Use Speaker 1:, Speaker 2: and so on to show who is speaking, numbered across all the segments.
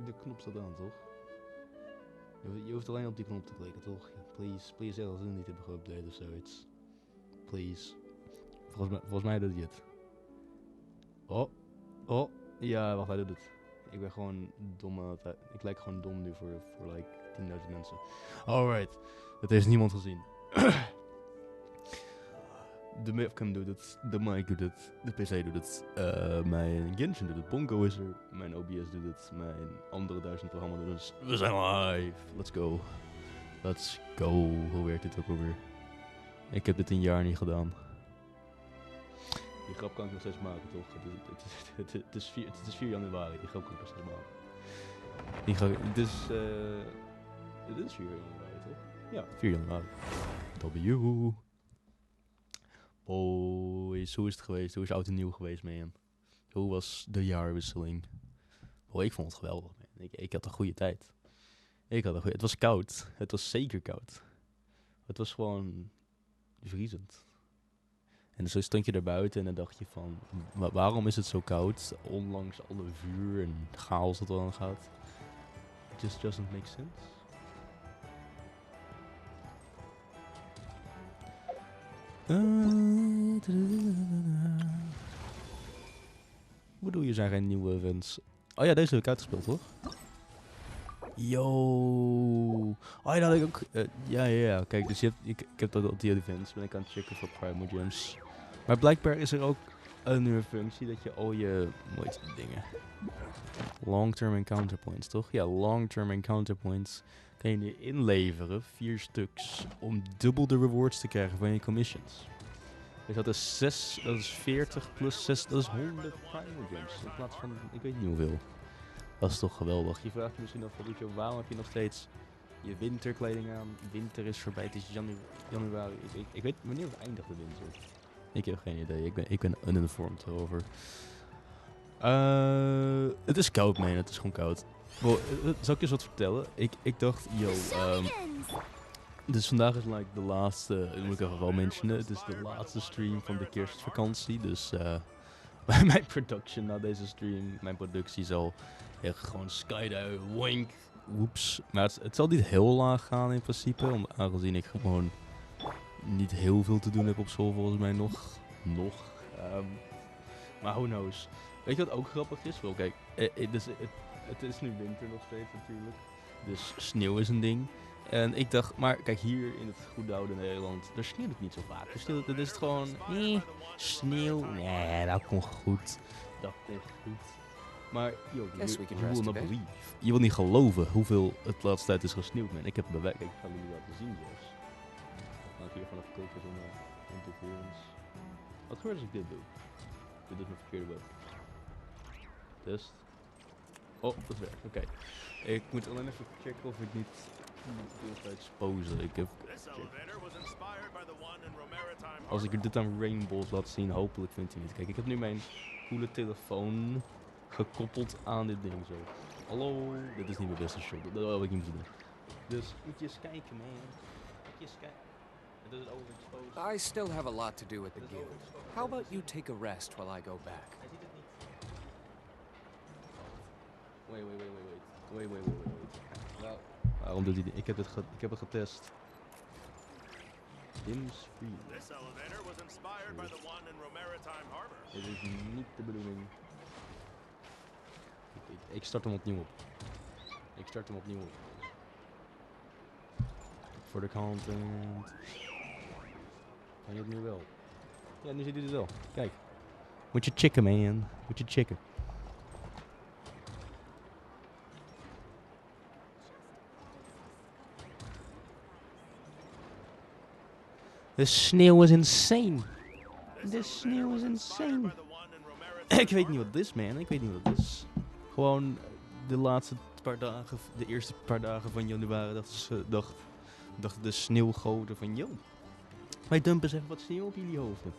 Speaker 1: De knop staat aan, toch? Je hoeft alleen op die knop te klikken, toch? Please, zeg als we het niet hebben geüpdate of zoiets. Please. Volgens mij doet hij het. Oh. Ja, wacht, hij doet het. Ik ben gewoon dom. Ik lijk gewoon dom nu voor like 10.000 mensen. Alright. Het heeft niemand gezien. De webcam doet het, de mic doet het, de PC doet het, mijn Genshin doet het, Bongo is er, mijn OBS doet het, mijn andere 1000 programma doet het. We zijn live! Let's go. Let's go. Hoe werkt dit ook alweer? Ik heb dit een jaar niet gedaan. Die grap kan ik nog steeds maken, toch? Het is 4 januari, die grap kan ik nog steeds maken. Het is 4 januari, toch? Ja, 4 januari. W. Boys, hoe is het geweest? Hoe is oud en nieuw geweest, man? Hoe was de jaarwisseling? Oh, ik vond het geweldig, man. Ik had een goede tijd. Het was koud. Het was zeker koud. Het was gewoon vriezend. En zo stond je daar buiten en dan dacht je van... waarom is het zo koud? Ondanks alle vuur en chaos dat er aan gaat. It just doesn't make sense. Hoe bedoel je, zijn geen nieuwe events? Oh ja, deze heb ik uitgespeeld, toch? Yo. Oh ja, dat had ik ook... ja. Kijk, dus ik heb dat op die events. Ben ik aan het checken voor Prime Gems. Maar blijkbaar is er ook een nieuwe functie dat je al je... mooiste dingen... Long-term encounter points, toch? Ja, long-term encounter points kan je nu inleveren, 4 stuks, om dubbel de rewards te krijgen van je commissions. Dus dat is 40 plus 6, dat is 100 Prime Gems. In plaats van, ik weet niet hoeveel. Dat is toch geweldig. Je vraagt je misschien af, waarom heb je nog steeds je winterkleding aan? Winter is voorbij, het is januari. Ik weet wanneer het eindigt de winter. Ik heb geen idee, ik ben uninformed erover. Het is koud, man. Het is gewoon koud. Well, zal ik eens wat vertellen? Ik dacht, dus vandaag is like de laatste, dat moet ik even wel mentionen. Het is de laatste stream van de kerstvakantie. Dus mijn production na deze stream, mijn productie zal echt gewoon skydive, wink, woeps. Maar het zal niet heel laag gaan in principe, aangezien ik gewoon niet heel veel te doen heb op school volgens mij nog. Maar who knows. Weet je wat ook grappig is? Wel, kijk, het is nu winter nog steeds natuurlijk. Dus sneeuw is een ding. En ik dacht, maar kijk, hier in het goede oude Nederland, daar sneeuwt het niet zo vaak. Dat is het gewoon, sneeuw, nee, dat komt goed. Dat is goed. Maar, joh, je wil niet geloven hoeveel het de laatste tijd is gesneeuwd, man. Ik heb bewijs, kijk, ik ga jullie laten zien zelfs. Dan ga ik hier vanaf kijken zonder interference. Wat gebeurt als ik dit doe? Dit is mijn verkeerde web. Test. Oh, dat werkt. Oké. Ik moet alleen even checken of ik niet ga exposen. Als ik dit aan Rainbows laat zien, hopelijk vindt hij niet. Kijk, ik heb nu mijn coole telefoon gekoppeld aan dit ding zo. Hallo, dit is niet mijn beste shot. Dat wil ik niet moeten doen. Dus moet je eens kijken, man. Moet je eens kijken. Het is overexposed.
Speaker 2: I still have a lot to do at the guild. How about you take a rest while I go back?
Speaker 1: Hij ziet het niet. Wait. Nou, waarom doet hij dit? Ik heb het getest. Dim screen. Dit is niet de bedoeling. Ik start hem opnieuw op. Voor de content. Kan je het nu wel? Ja, nu ziet hij het wel. Kijk. Moet je checken, man. Moet je checken. De sneeuw is insane. Ik weet niet wat dit is, man. Gewoon de laatste paar dagen, de eerste paar dagen van januari, dachten de sneeuwgoden van, yo, wij dumpen eens even wat sneeuw op jullie hoofden.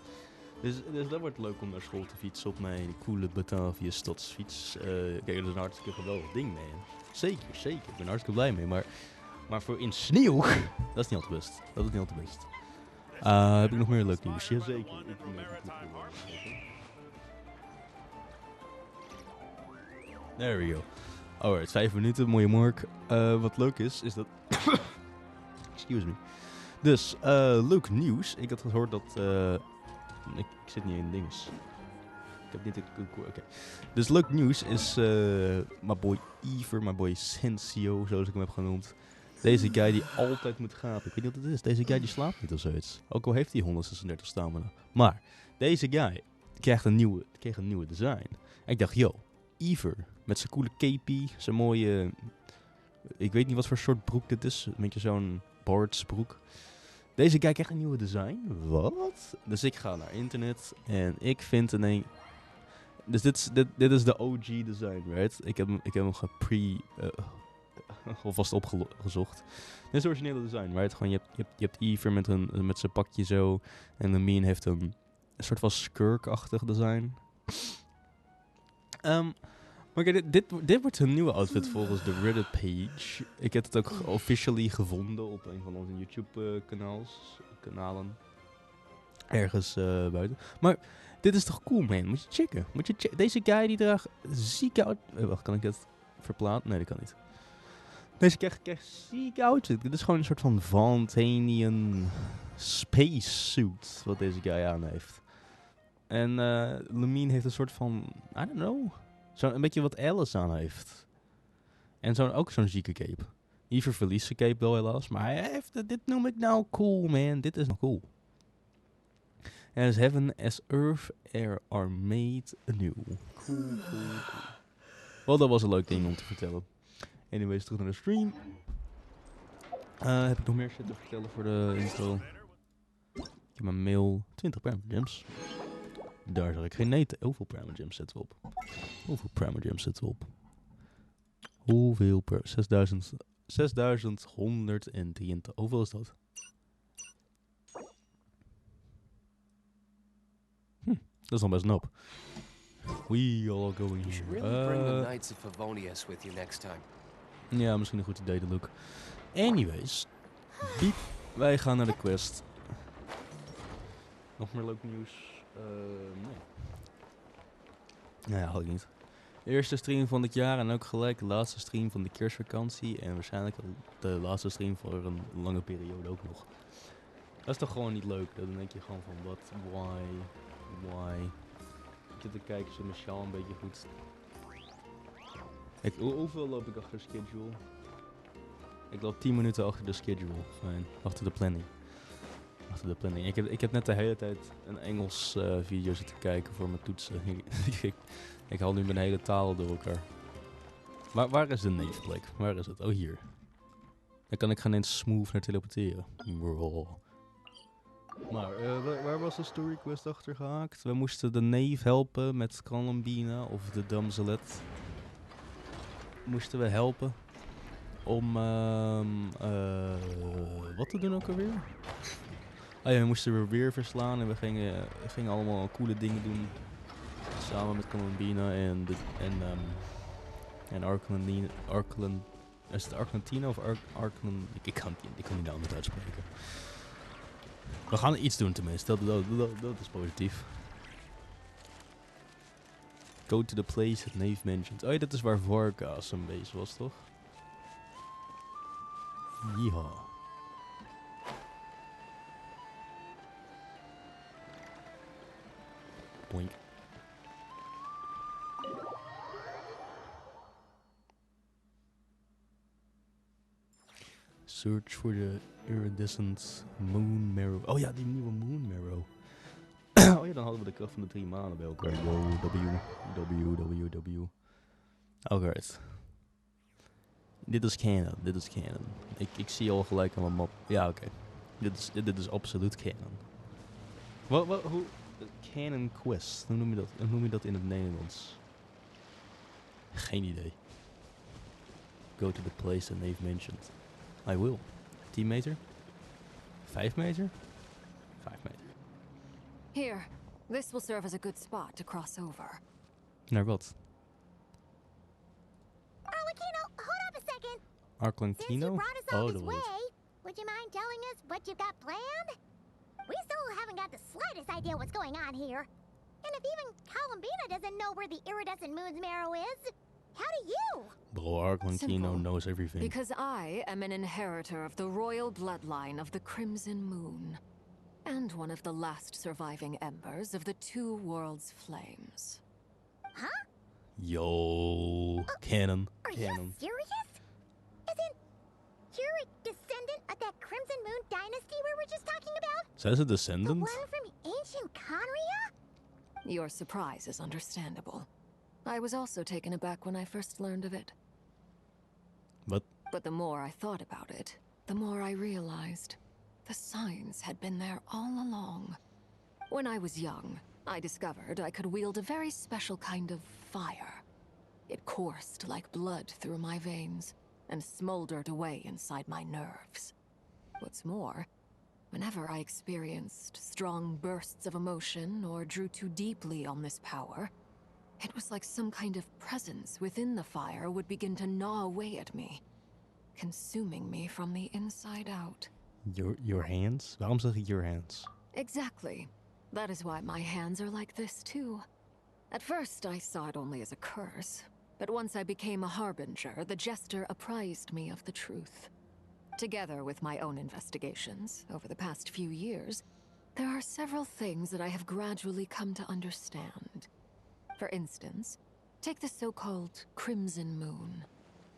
Speaker 1: Dus dat wordt leuk om naar school te fietsen op mijn coole Batavia stadsfiets. Kijk, dat is een hartstikke geweldig ding, man. Zeker. Ik ben hartstikke blij mee, maar voor in sneeuw, dat is niet altijd best. Heb ik nog meer leuk nieuws? Jazeker. There we go. Alright, 5 minuten, mooie mark. Wat leuk is dat... Excuse me. Dus, leuk nieuws. Ik had gehoord dat... ik zit niet in dinges. Ik heb niet... Oké. Dus leuk nieuws is... my boy Ever, my boy Sensio, zoals ik hem heb genoemd. Deze guy die altijd moet gapen. Ik weet niet wat het is. Deze guy die slaapt niet of zoiets. Ook al heeft hij 136 stamina. Maar, deze guy kreeg een nieuwe design. En ik dacht, yo, Ever. Met zijn coole capie, zijn mooie... Ik weet niet wat voor soort broek dit is. Een beetje zo'n bardsbroek. Deze guy krijgt een nieuwe design. Wat? Dus ik ga naar internet en ik vind dus dit is de OG design, right? Ik heb hem alvast opgezocht. Dit is de originele design, right? Gewoon je hebt Ever met zijn pakje zo. En Lemine heeft een soort van skirk-achtig design. Maar kijk, dit wordt een nieuwe outfit volgens de Reddit page. Ik heb het ook officially gevonden op een van onze YouTube kanalen. Ergens buiten. Maar dit is toch cool, man? Moet je checken. Deze guy die draagt zieke outfit. Wacht, kan ik het verplaatsen? Nee, dat kan niet. Deze krijgt zieke outfit. Dit is gewoon een soort van Vantanian spacesuit wat deze guy aan heeft. En Lemine heeft een soort van, I don't know, een beetje wat Alice aan heeft. En ook zo'n zieke cape. Ever verliest zijn cape wel helaas, maar hij heeft, dit noem ik nou cool, man. Dit is nou cool. As heaven as earth are made anew. Cool. Wel, dat was een leuk ding om te vertellen. Anyways, terug naar de stream. Heb ik nog meer shit te vertellen voor de intro? Ik heb mijn mail 20 Primer Gems. Daar zal ik geen nee. Hoeveel Primer Gems zetten we op? Hoeveel 6123. Hoeveel is dat? Dat is nog best een hoop. We all going
Speaker 2: You should
Speaker 1: here.
Speaker 2: really bring the Knights of Favonius with you next time.
Speaker 1: Ja, misschien een goed idee, de look. Anyways. Biep. Wij gaan naar de quest. Nog meer leuk nieuws? Nee. Nee, had ik niet. Eerste stream van dit jaar en ook gelijk de laatste stream van de kerstvakantie. En waarschijnlijk de laatste stream voor een lange periode ook nog. Dat is toch gewoon niet leuk? Dan denk je gewoon van, wat, why? Ik zit te kijken, zit mijn sjaal een beetje goed. Hoeveel loop ik achter de schedule? Ik loop 10 minuten achter de schedule. Fijn. Achter de planning. Ik heb net de hele tijd een Engels video zitten kijken voor mijn toetsen. Ik haal nu mijn hele taal door elkaar. Maar waar is de neefplek? Waar is het? Oh, hier. Dan kan ik gaan eens smooth naar teleporteren. Maar waar was de story quest achter gehaakt? We moesten de neef helpen met Columbina of de damselet. Moesten we helpen om wat te doen ook alweer? Oh ja, we moesten Rerir verslaan en we gingen allemaal coole dingen doen. Samen met Columbina en Arclan. Is het Arclantina of Arclan? Ik kan niet de andere uitspreken. We gaan iets doen tenminste, dat is positief. Go to the place that Nave mentioned. Oh ja, dat is waar Varka zijn base was, toch? Ja. Boink. Search for the iridescent moon marrow. Oh ja, die nieuwe moon marrow. Oh ja, dan hadden we de kracht van de 3 manen bij elkaar. W. Alright. Dit is canon. Ik zie al gelijk aan mijn map. Ja, oké. Dit is absoluut canon. Hoe... Canon Quest. Hoe noem je dat in het Nederlands? Geen idee. Go to the place that they've mentioned. I will. 10 meter? 5 meter? 5 meter.
Speaker 3: Here, this will serve as a good spot to cross over.
Speaker 1: Naar wat?
Speaker 4: Arlecchino, hold up a second.
Speaker 1: Arclantino?
Speaker 4: Brought us all
Speaker 1: Oh,
Speaker 4: this
Speaker 1: dat was
Speaker 4: way.
Speaker 1: het.
Speaker 4: Would you mind telling us what you've got planned? We still haven't got the slightest idea what's going on here. And if even Columbina doesn't know where the iridescent moon's marrow is, How do you?
Speaker 1: Bro, Archon
Speaker 3: Simple.
Speaker 1: knows everything.
Speaker 3: Because I am an inheritor of the royal bloodline of the Crimson Moon, and one of the last surviving embers of the Two Worlds' flames.
Speaker 4: Huh?
Speaker 1: Yo, canon.
Speaker 4: Are you serious? As in, you're a descendant of that Crimson Moon dynasty we were just talking about?
Speaker 1: Says a
Speaker 4: The
Speaker 1: descendant?
Speaker 4: one from ancient Conria?
Speaker 3: Your surprise is understandable. I was also taken aback when I first learned of it.
Speaker 1: But
Speaker 3: the more I thought about it, the more I realized the signs had been there all along. When I was young, I discovered I could wield a very special kind of fire. It coursed like blood through my veins and smoldered away inside my nerves. What's more, whenever I experienced strong bursts of emotion or drew too deeply on this power, it was like some kind of presence within the fire would begin to gnaw away at me, consuming me from the inside out.
Speaker 1: your hands? Waarom zeg ik your hands?
Speaker 3: Exactly. That is why my hands are like this too. At first I saw it only as a curse, but once I became a harbinger, the jester apprised me of the truth. Together with my own investigations over the past few years, there are several things that I have gradually come to understand. For instance, take the so-called Crimson Moon.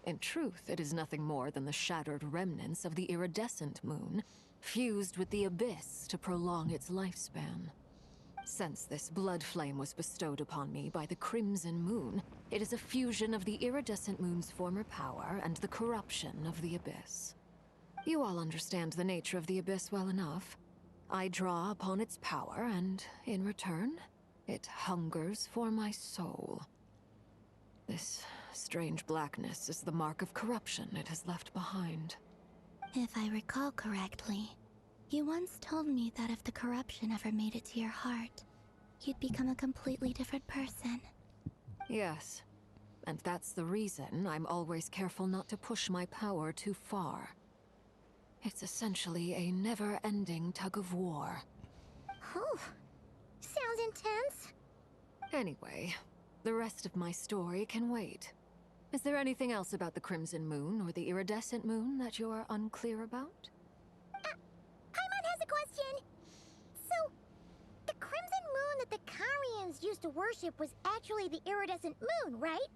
Speaker 3: In truth, it is nothing more than the shattered remnants of the iridescent moon, fused with the abyss to prolong its lifespan. Since this blood flame was bestowed upon me by the Crimson Moon, it is a fusion of the iridescent moon's former power and the corruption of the abyss. You all understand the nature of the abyss well enough. I draw upon its power, and in return, it hungers for my soul. This strange blackness is the mark of corruption it has left behind.
Speaker 5: If I recall correctly, you once told me that if the corruption ever made it to your heart, you'd become a completely different person.
Speaker 3: Yes, and that's the reason I'm always careful not to push my power too far. It's essentially a never-ending tug-of-war.
Speaker 4: Oh, sounds intense.
Speaker 3: Anyway, the rest of my story can wait. Is there anything else about the Crimson Moon or the Iridescent Moon that you're unclear about?
Speaker 4: Paimon has a question. So, the Crimson Moon that the Carians used to worship was actually the Iridescent Moon, right?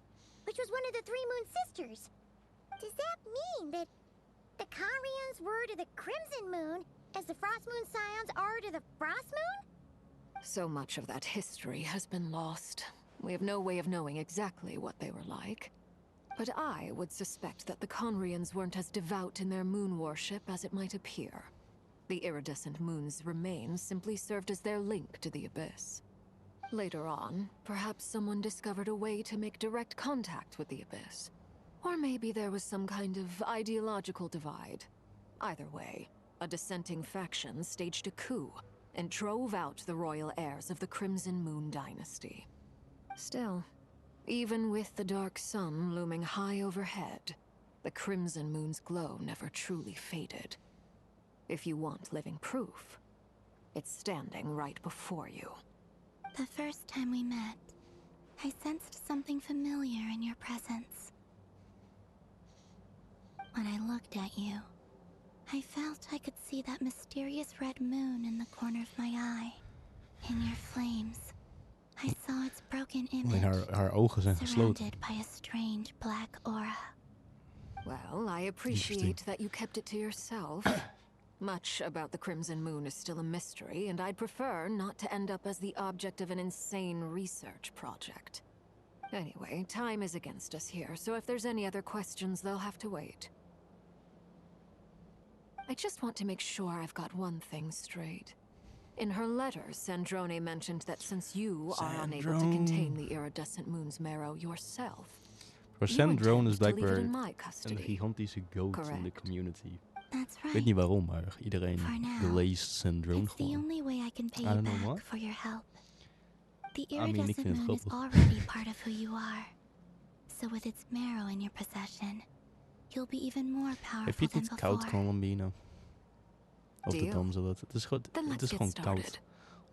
Speaker 4: Which was one of the three Moon Sisters. Does that mean that the Carians were to the Crimson Moon as the Frost Moon Scions are to the Frost Moon?
Speaker 3: So much of that history has been lost. We have no way of knowing exactly what they were like. But I would suspect that the Conrians weren't as devout in their moon worship as it might appear. The iridescent moon's remains simply served as their link to the abyss. Later on, perhaps someone discovered a way to make direct contact with the abyss. Or maybe there was some kind of ideological divide. Either way, a dissenting faction staged a coup and drove out the royal heirs of the Crimson Moon dynasty. Still, even with the dark sun looming high overhead, the Crimson Moon's glow never truly faded. If you want living proof, it's standing right before you.
Speaker 5: The first time we met, I sensed something familiar in your presence. When I looked at you, I felt I could see that mysterious red moon in the corner of my eye. In your flames, I saw its broken image,
Speaker 1: Haar ogen zijn gesloten.
Speaker 5: surrounded by a strange black aura.
Speaker 3: Well, I appreciate that you kept it to yourself. Much about the Crimson Moon is still a mystery, and I'd prefer not to end up as the object of an insane research project. Anyway, time is against us here, so if there's any other questions, they'll have to wait. I just want to make sure I've got one thing straight. In her letter, Sandrone mentioned that since you are unable to contain the iridescent moon's marrow yourself,
Speaker 1: Maar
Speaker 3: you
Speaker 1: Sandrone
Speaker 3: intend
Speaker 1: is
Speaker 3: to leave it
Speaker 1: blijkbaar
Speaker 3: in my
Speaker 1: een
Speaker 3: custody.
Speaker 1: gigantische goat in de
Speaker 3: Correct.
Speaker 1: community.
Speaker 5: That's
Speaker 1: Ik
Speaker 5: right.
Speaker 1: weet niet waarom, maar iedereen
Speaker 5: For now,
Speaker 1: leest Sandrone
Speaker 5: It's the
Speaker 1: gewoon.
Speaker 5: only way I can pay
Speaker 1: I
Speaker 5: you
Speaker 1: don't know
Speaker 5: back
Speaker 1: what.
Speaker 5: for your help. The
Speaker 1: I mean, ik
Speaker 5: iridescent
Speaker 1: vind het
Speaker 5: moon is
Speaker 1: grappig.
Speaker 5: already part of who you are. So with its marrow in your possession, you'll be even more
Speaker 1: Heb je
Speaker 5: powerful
Speaker 1: het
Speaker 5: than
Speaker 1: niet koud,
Speaker 5: before.
Speaker 1: Colombina? Of de
Speaker 3: Deal.
Speaker 1: Damselot. Het is
Speaker 3: Then
Speaker 1: gewoon
Speaker 3: let's get
Speaker 1: koud.
Speaker 3: started.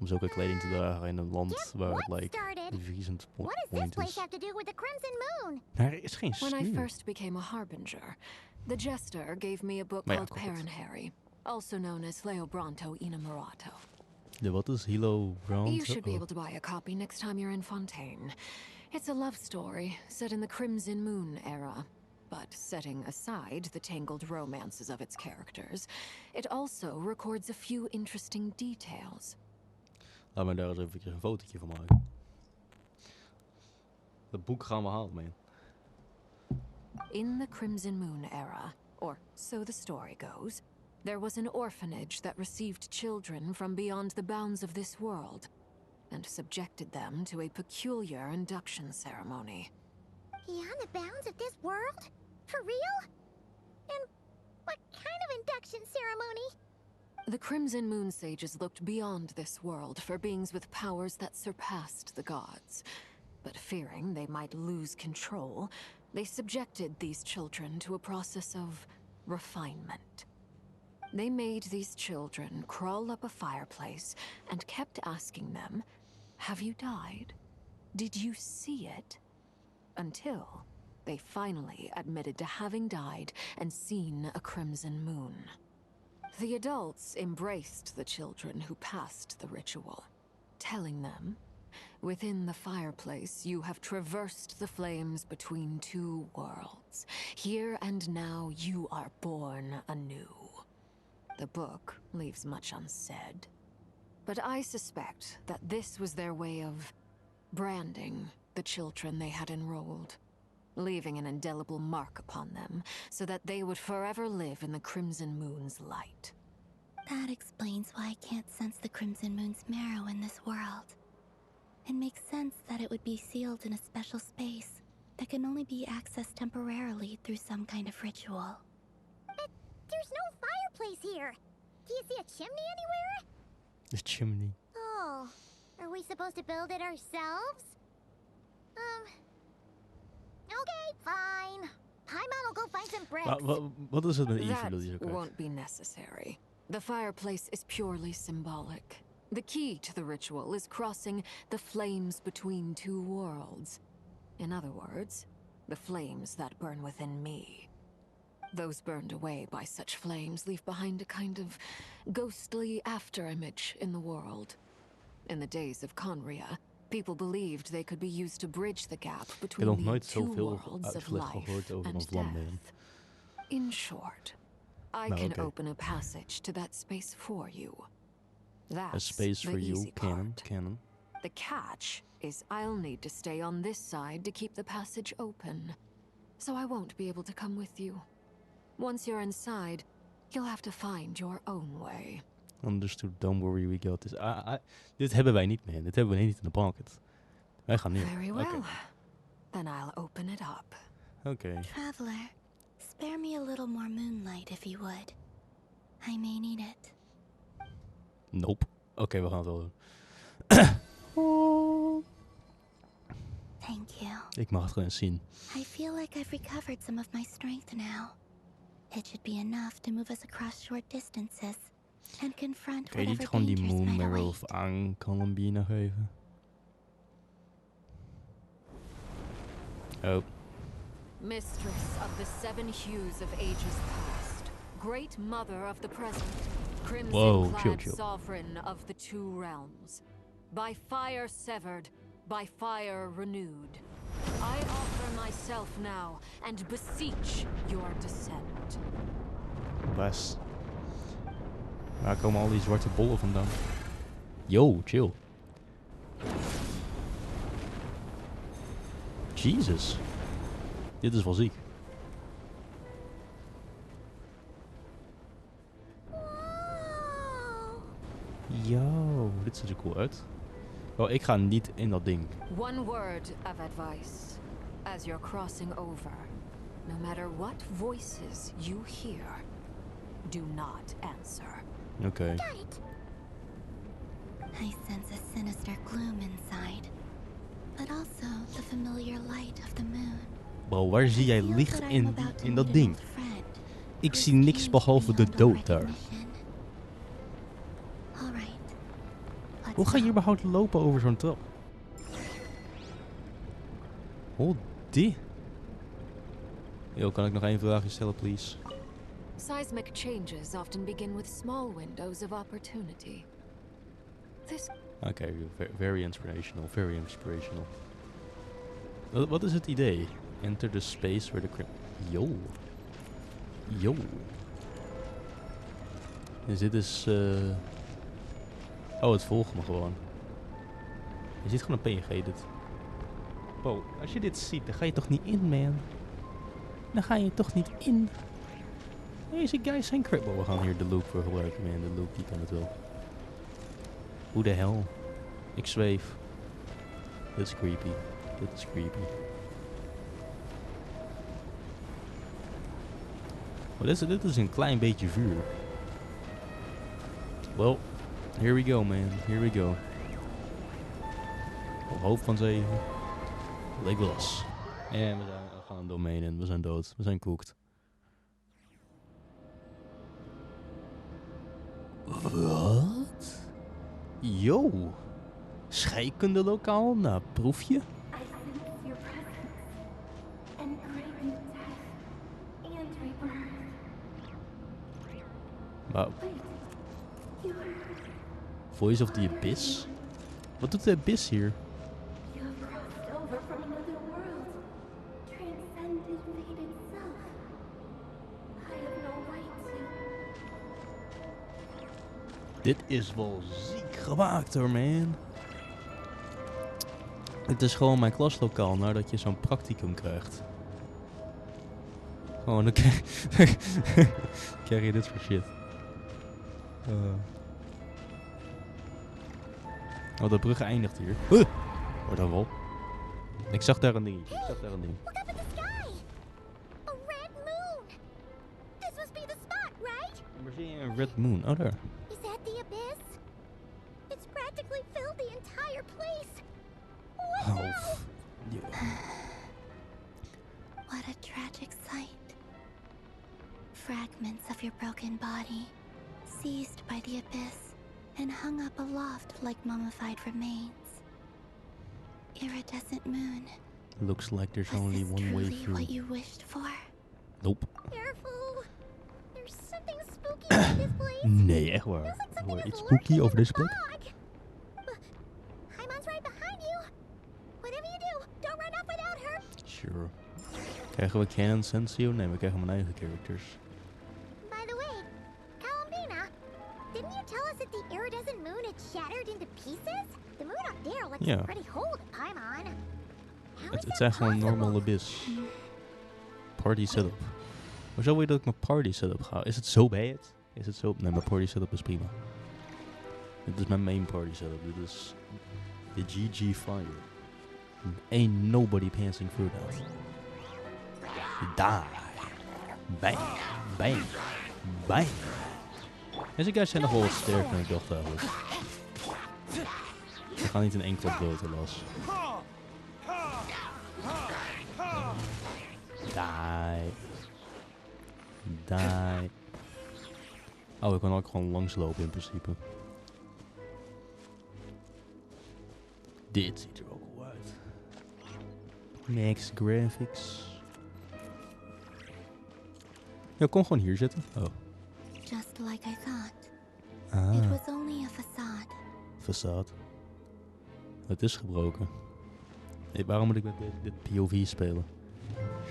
Speaker 1: om zulke kleding te dragen in een land
Speaker 4: Just
Speaker 1: waar het
Speaker 4: what
Speaker 1: like
Speaker 4: started?
Speaker 1: vriezend
Speaker 4: What does this
Speaker 1: point
Speaker 4: place
Speaker 1: is.
Speaker 4: have to do with the Crimson Moon?
Speaker 1: Er is geen
Speaker 3: When I
Speaker 1: sneeuw.
Speaker 3: first became a harbinger, the jester gave me a book
Speaker 1: Maar ja,
Speaker 3: called
Speaker 1: klopt.
Speaker 3: Paranhari, also known as Leobranto Inamorato.
Speaker 1: De wat is Hilo Brown?
Speaker 3: You should be able to buy a copy next time you're in Fontaine. It's a love story set in the Crimson Moon era. But setting aside the tangled romances of its characters, it also records a few interesting details.
Speaker 1: Laat me daar eens even een fotootje van maken. Dat boek gaan we halen, man.
Speaker 3: In the Crimson Moon era, or so the story goes, there was an orphanage that received children from beyond the bounds of this world, and subjected them to a peculiar induction ceremony.
Speaker 4: Beyond the bounds of this world? For real? And what kind of induction ceremony?
Speaker 3: The Crimson Moon sages looked beyond this world for beings with powers that surpassed the gods. But fearing they might lose control, they subjected these children to a process of refinement. They made these children crawl up a fireplace and kept asking them, "Have you died? Did you see it?" Until they finally admitted to having died and seen a crimson moon. The adults embraced the children who passed the ritual, telling them, "Within the fireplace, you have traversed the flames between two worlds. Here and now, you are born anew." The book leaves much unsaid, but I suspect that this was their way of branding the children they had enrolled, leaving an indelible mark upon them so that they would forever live in the Crimson Moon's light.
Speaker 5: That explains why I can't sense the Crimson Moon's marrow in this world. It makes sense that it would be sealed in a special space that can only be accessed temporarily through some kind of ritual.
Speaker 4: But there's no fireplace here. Do you see a chimney anywhere?
Speaker 1: De chimney.
Speaker 4: Oh, are we supposed to build it ourselves? Okay, fine. Paimon will go find some bricks.
Speaker 1: Wat is het met Eve
Speaker 3: That
Speaker 1: dat je zo kijkt?
Speaker 3: won't be necessary. The fireplace is purely symbolic. The key to the ritual is crossing the flames between two worlds. In other words, the flames that burn within me. Those burned away by such flames leave behind a kind of ghostly afterimage in the world. In the days of Conria, people believed they could be used to bridge the gap between
Speaker 1: nog
Speaker 3: the
Speaker 1: nooit
Speaker 3: two
Speaker 1: zoveel
Speaker 3: worlds of
Speaker 1: uitleg
Speaker 3: life
Speaker 1: gehoord over een
Speaker 3: and
Speaker 1: vlambeam.
Speaker 3: death. In short, I
Speaker 1: Nou,
Speaker 3: can
Speaker 1: oké.
Speaker 3: open a passage to that space for you.
Speaker 1: A
Speaker 3: That's
Speaker 1: space
Speaker 3: the
Speaker 1: for you,
Speaker 3: easy
Speaker 1: canon,
Speaker 3: part.
Speaker 1: canon.
Speaker 3: The catch is I'll need to stay on this side to keep the passage open. So I won't be able to come with you. Once you're inside, you'll have to find your own way.
Speaker 1: Understood, don't worry, we got this. Dit hebben wij niet, man. Dit hebben we niet in de pocket. Wij gaan nu.
Speaker 3: Very well.
Speaker 1: Oké.
Speaker 3: Then I'll open it up.
Speaker 1: Oké.
Speaker 5: Traveler, spare me a little more moonlight if you would. I may need it.
Speaker 1: Nope. Oké, we gaan het wel doen.
Speaker 5: Thank you.
Speaker 1: Ik mag het gewoon eens zien.
Speaker 5: I feel like I've recovered some of my strength now. It should be enough to move us across short distances and confront
Speaker 1: Kun je
Speaker 5: whatever
Speaker 1: niet gewoon die
Speaker 5: dangers
Speaker 1: Moon
Speaker 5: might
Speaker 1: Marrow
Speaker 5: await.
Speaker 1: of aan Columbina geven? Oh.
Speaker 3: Mistress of the seven hues of ages past, great mother of the present,
Speaker 1: Whoa,
Speaker 3: crimson-clad
Speaker 1: chill.
Speaker 3: sovereign of the two realms. By fire severed, by fire renewed. I offer myself now and beseech your descent.
Speaker 1: Best. Waar komen al die zwarte bollen vandaan? Yo, chill. Jesus. Dit is wel ziek. Yo, dit ziet er cool uit. Oh, ik ga niet in dat ding.
Speaker 3: One word of advice. As you're crossing over, no matter what voices you hear, do not answer.
Speaker 1: Oké.
Speaker 4: Got it.
Speaker 5: I sense a sinister gloom inside, but also the familiar light of the moon.
Speaker 1: Bro, waar zie jij
Speaker 5: I feel
Speaker 1: licht
Speaker 5: that I'm
Speaker 1: in
Speaker 5: about to
Speaker 1: dat
Speaker 5: meet an
Speaker 1: ding?
Speaker 5: old friend
Speaker 1: Ik
Speaker 5: whose
Speaker 1: zie niks
Speaker 5: dreams
Speaker 1: behalve de
Speaker 5: beyond all
Speaker 1: dood daar.
Speaker 5: recognition. All right,
Speaker 1: Hoe ga je überhaupt lopen over zo'n trap? Oh, die. Yo, kan ik nog één vraagje stellen, please?
Speaker 3: Seismic changes often begin with small windows of opportunity. This
Speaker 1: Oké, very inspirational, very inspirational. Wat is het idee? Enter the space where the Yo. Yo. Dus dit is... Oh, het volgt me gewoon. Je ziet gewoon een PNG dit. Wow, als je dit ziet, dan ga je toch niet in, man. Dan ga je toch niet in. Deze guys zijn crap. We gaan hier de loop voor gebruiken, man. De loop, die kan het wel. Hoe de hel? Ik zweef. Dit is creepy. Dit is creepy. Maar dit is een klein beetje vuur. Well, here we go, man. Here we go. Op hoofd van 7. Legolas. En we gaan een domein in. We zijn dood. We zijn cooked. Wat? Yo. Scheikunde lokaal na proefje?
Speaker 5: I sense your presence and craving death and rebirth.
Speaker 1: Wauw. Voice of the Abyss? Wat doet de Abyss hier?
Speaker 5: You have crossed over from another world, transcended fate itself. I have no right to.
Speaker 1: Dit is wel ziek gemaakt hoor, man. Het is gewoon mijn klaslokaal nadat je zo'n practicum krijgt. Gewoon, dan krijg je dit soort shit. Oh, de brug eindigt hier. Hoor dan wel. Ik zag daar een ding. Ik zag daar een ding.
Speaker 4: Look up at the sky! A red moon! This must be the spot, right?
Speaker 1: Waar zie je een red moon? Oh, daar.
Speaker 4: Is that the abyss? It's practically filled the entire place. What
Speaker 1: Oh,
Speaker 4: now?
Speaker 5: What a tragic sight. Fragments of your broken body, seized by the abyss, and hung up aloft like mummified remains. Iridescent moon.
Speaker 1: Looks like there's
Speaker 5: Was
Speaker 1: only
Speaker 5: this
Speaker 1: one way
Speaker 5: truly
Speaker 1: through.
Speaker 5: what you wished for?
Speaker 1: Nope.
Speaker 4: Careful. There's something spooky about this place.
Speaker 1: Nee, echt waar.
Speaker 4: Feels like something
Speaker 1: Hoor,
Speaker 4: is
Speaker 1: iets
Speaker 4: lurking
Speaker 1: spooky
Speaker 4: in
Speaker 1: over
Speaker 4: the
Speaker 1: deze plek?
Speaker 4: fog. Haimon's right behind you. Whatever you do, don't run off without her.
Speaker 1: Sure. Krijgen we canon Sensio? Nee, we krijgen mijn eigen characters.
Speaker 4: By the way, Columbina, didn't you tell us that the iridescent moon had shattered into pieces? The moon up there looks
Speaker 1: Yeah.
Speaker 4: pretty whole to Paimon. How is
Speaker 1: Het
Speaker 4: that
Speaker 1: zijn gewoon een
Speaker 4: possible?
Speaker 1: normal abyss. Party setup. Hoezo wil je dat ik mijn party setup ga? Is het zo bad? Is het zo... Nee, mijn party setup is prima. Dit is mijn main party setup. Dit is de GG Fire. Ain't nobody passing through that. Die. Bang. Bang. Bang. Deze guys zijn nog wel wat sterker dan ik dacht eigenlijk. Ze gaan niet in één klap dood, helaas. Die. Die. Oh, ik kan ook gewoon langslopen in principe. Dit ziet er ook wel uit. Max graphics. Ja, kom gewoon hier zitten. Oh.
Speaker 5: Just like I thought.
Speaker 1: Ah.
Speaker 5: It was only a facade.
Speaker 1: Facade. Het is gebroken. Hey, waarom moet ik met dit POV spelen?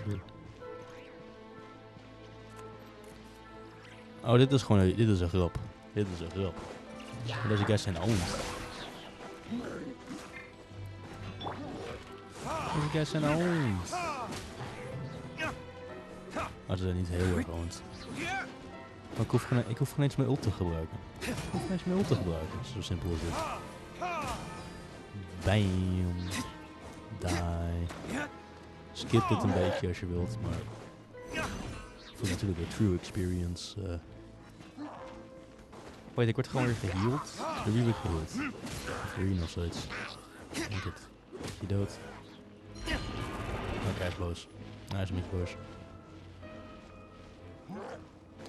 Speaker 1: Sure. Oh, dit is gewoon dit is een grap. Dit is een grap. Maar deze guys zijn owned. Deze guys zijn owned. Maar ze zijn niet heel erg owned. Maar ik hoef geen eens mijn ult te gebruiken. Ik hoef geen eens mijn ult te gebruiken. Zo simpel is het. Bam. Die. Skip dit een beetje als je wilt, maar... Voor natuurlijk een true experience. Wait, ik word gewoon weer geheeld. Door wie word ik geheeld? Rerir nog steeds. Denk het. Is hij dood? Oké, hij is boos. Hij is een beetje boos.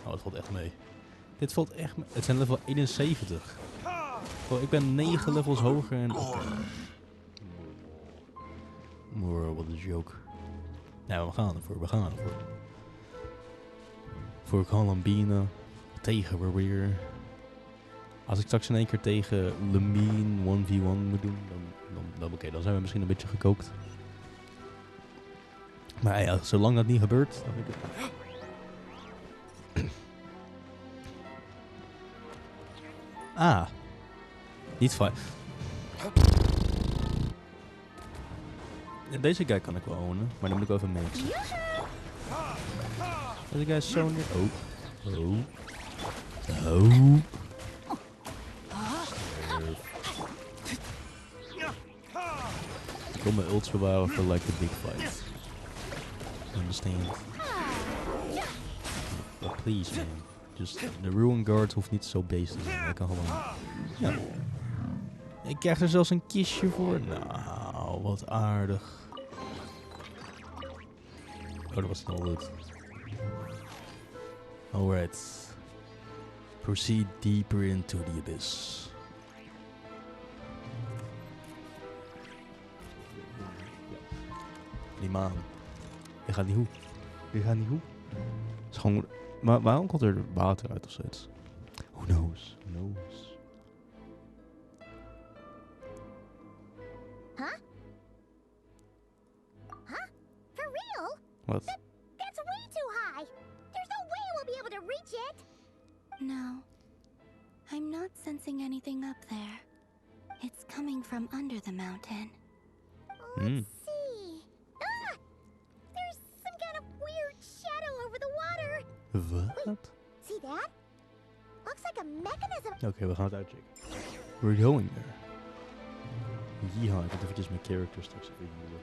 Speaker 1: Oh, het valt echt mee. Dit valt echt mee. Het zijn level 71. Oh, ik ben 9 levels hoger en... What a joke. Nou, we gaan ervoor. Voor Columbine tegen Rerir. Als ik straks in één keer tegen Lemine 1v1 moet doen, dan oké, dan zijn we misschien een beetje gekookt. Maar ja, zolang dat niet gebeurt, dan vind ik het... Ah. Niet fijn. Deze guy kan ik wel ownen, maar dan moet ik wel even mixen. Deze guy is zo neer... Ik wil mijn ults bewaren voor like the big fight. Understand? But please man. Just, de Ruin Guard hoeft niet zo beest te zijn. Hij kan gewoon... Ja. Ik krijg er zelfs een kistje voor. Nou, wat aardig. Oh, dat was al goed. Alright. Proceed deeper into the abyss. Die maan. Die gaat niet hoe. Het is gewoon... Maar waarom komt er water uit of zoiets? Who knows?
Speaker 4: Huh? For real?
Speaker 1: Wat?
Speaker 4: That's way too high. There's no way we'll be able to reach it.
Speaker 5: No. I'm not sensing anything up there. It's coming from under the mountain.
Speaker 4: Let's see. Ah! There's some kind of weird shadow over the water.
Speaker 1: Wat?
Speaker 4: See that? Looks like a mechanism.
Speaker 1: Oké, we gaan het uitchecken. We're going there. Ja, ik moet eventjes mijn character straks even healen.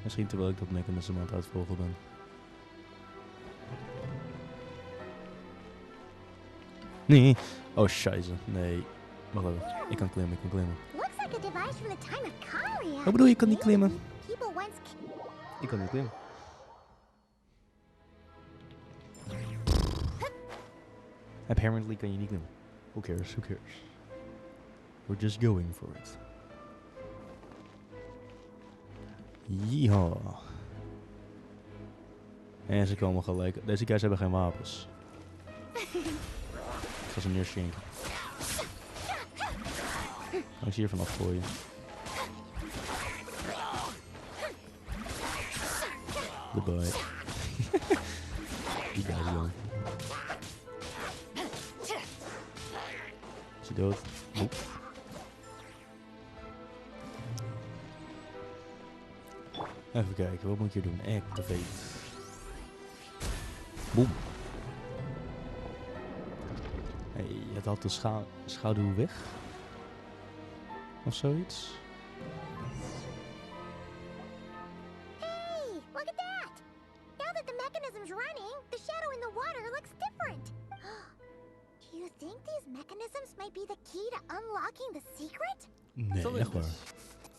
Speaker 1: Misschien terwijl ik dat mechanism aan het uitvolgen ben. Nee. Oh, scheisse. Nee. Wacht even. Ik kan klimmen.
Speaker 4: Looks like a device from the time of Karia.
Speaker 1: Wat bedoel je, ik kan niet klimmen?
Speaker 4: People once...
Speaker 1: Ik kan niet klimmen. Apparently kan je niet klimmen. Who cares? We're just going for it. Yeehaw. En ze komen gelijk. Deze guys hebben geen wapens. Ik ga ze neerschenken. Kan ik ze hier vanaf gooien? Goodbye. Die guy is jong. Is hij dood? Oep. Even kijken, wat moet ik hier doen? Activate. Boom. Hey, het had de schaduw weg. Of zoiets.
Speaker 4: Hey, look at that! Now that the mechanism's running, the shadow in the water looks different. Do you think these mechanisms might be the key to unlocking the secret?
Speaker 1: Nee, echt waar.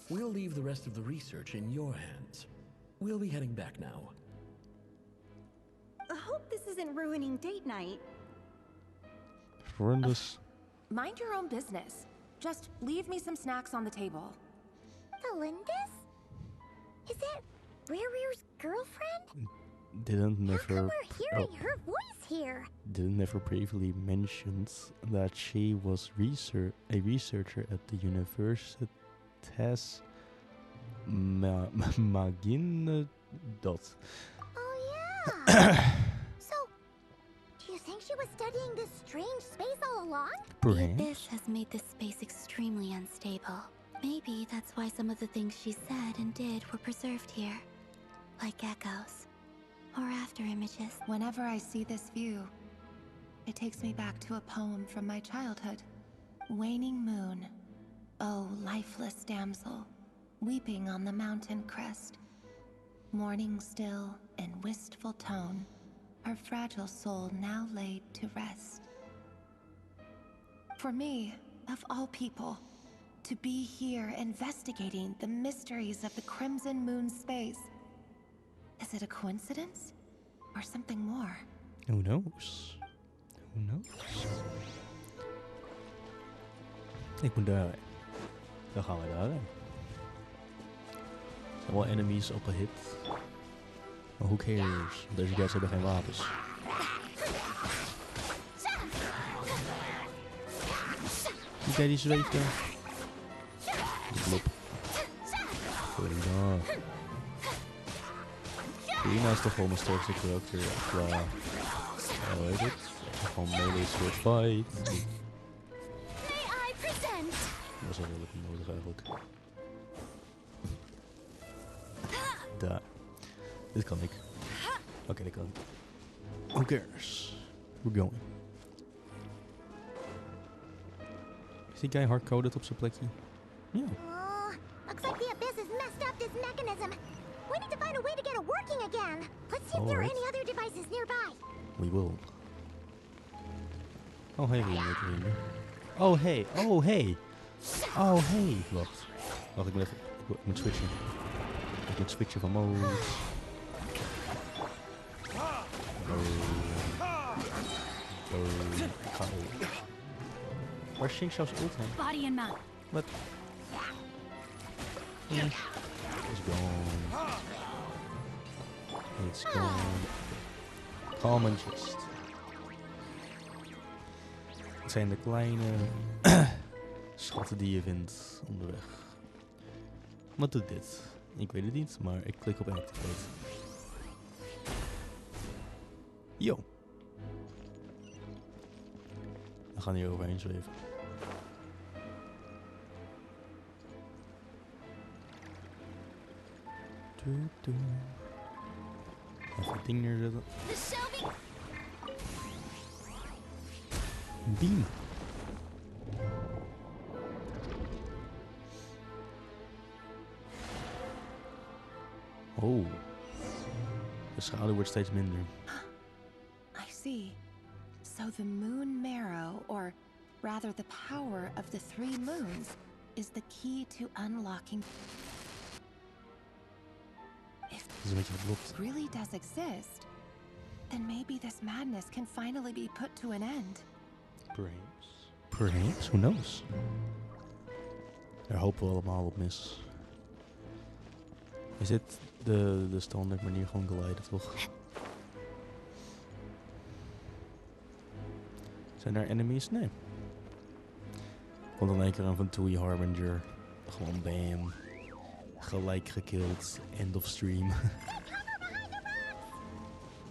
Speaker 6: We'll leave the rest of the research in your hands. We'll be heading back now.
Speaker 7: I hope this isn't ruining date night.
Speaker 1: Horrendous.
Speaker 8: Mind your own business. Just leave me some snacks on the table.
Speaker 4: Felindis? Is that Rerir's girlfriend?
Speaker 1: Didn't
Speaker 4: How come
Speaker 1: never...
Speaker 4: we're hearing her voice here?
Speaker 1: Didn't never previously mentioned that she was a researcher at the Universitas Magin. Dot.
Speaker 4: Oh yeah. So, do you think she was studying this strange space all along?
Speaker 5: The
Speaker 1: Perhaps.
Speaker 5: abyss has made this space extremely unstable. Maybe that's why some of the things she said and did were preserved here. Like echoes. Or after images.
Speaker 8: Whenever I see this view, it takes me back to a poem from my childhood. Waning moon, oh lifeless damsel, weeping on the mountain crest. Mourning still in wistful tone, her fragile soul now laid to rest. For me, of all people, to be here investigating the mysteries of the Crimson Moon space. Is it a coincidence? Or something more?
Speaker 1: Who knows? Who knows? Ik moet daarheen. Dan gaan we daarheen. Er zijn wel enemies op een hit. Maar who cares? Deze guys hebben geen wapens. Die guy die zweeft daar. Klop. Corina. Corina is toch wel mijn sterkste karakter qua... hoe heet het? Gewoon melee sword fight. Dat was wel redelijk nodig eigenlijk. Daar. Dit kan ik. Oké, dit kan ik. Who cares? We're going. Is die guy hardcoded op zijn plekje? Ja.
Speaker 4: Oh, looks like the abyss has messed up this mechanism. We need to find a way to get it working again. Let's see if there are any other devices nearby.
Speaker 1: We will. Oh, hey, vrienden. Oh, hey. Oh, hey. Oh, hey. Wacht. Wacht, ik moet even... Ik moet switchen. Ik moet switchen van modes. Ik ga ult. Waar is Xingqiao's ult heen?
Speaker 5: Body and mind.
Speaker 1: Wat? It's gone. It's gone. Calm and just. Het zijn de kleine schatten die je vindt onderweg. Wat doet dit? Ik weet het niet, maar ik klik op activate. Yo. We gaan hier overheen zweven. Even het ding neerzetten. Beam. Oh. De schaduw wordt steeds minder.
Speaker 8: I see. So the moon marrow, or rather the power of the 3 moons, is the key to unlocking. If
Speaker 1: Dat is een beetje geblokt.
Speaker 8: it really does exist, then maybe this madness can finally be put to an end.
Speaker 1: Perhaps. Perhaps? Who knows? Daar hopen we allemaal op mis. Is dit de standaard manier gewoon glijden, toch? Zijn er enemies? Nee. Komt dan één keer een Van Tui Harbinger. Gewoon bam. Gelijk gekillt. End of stream.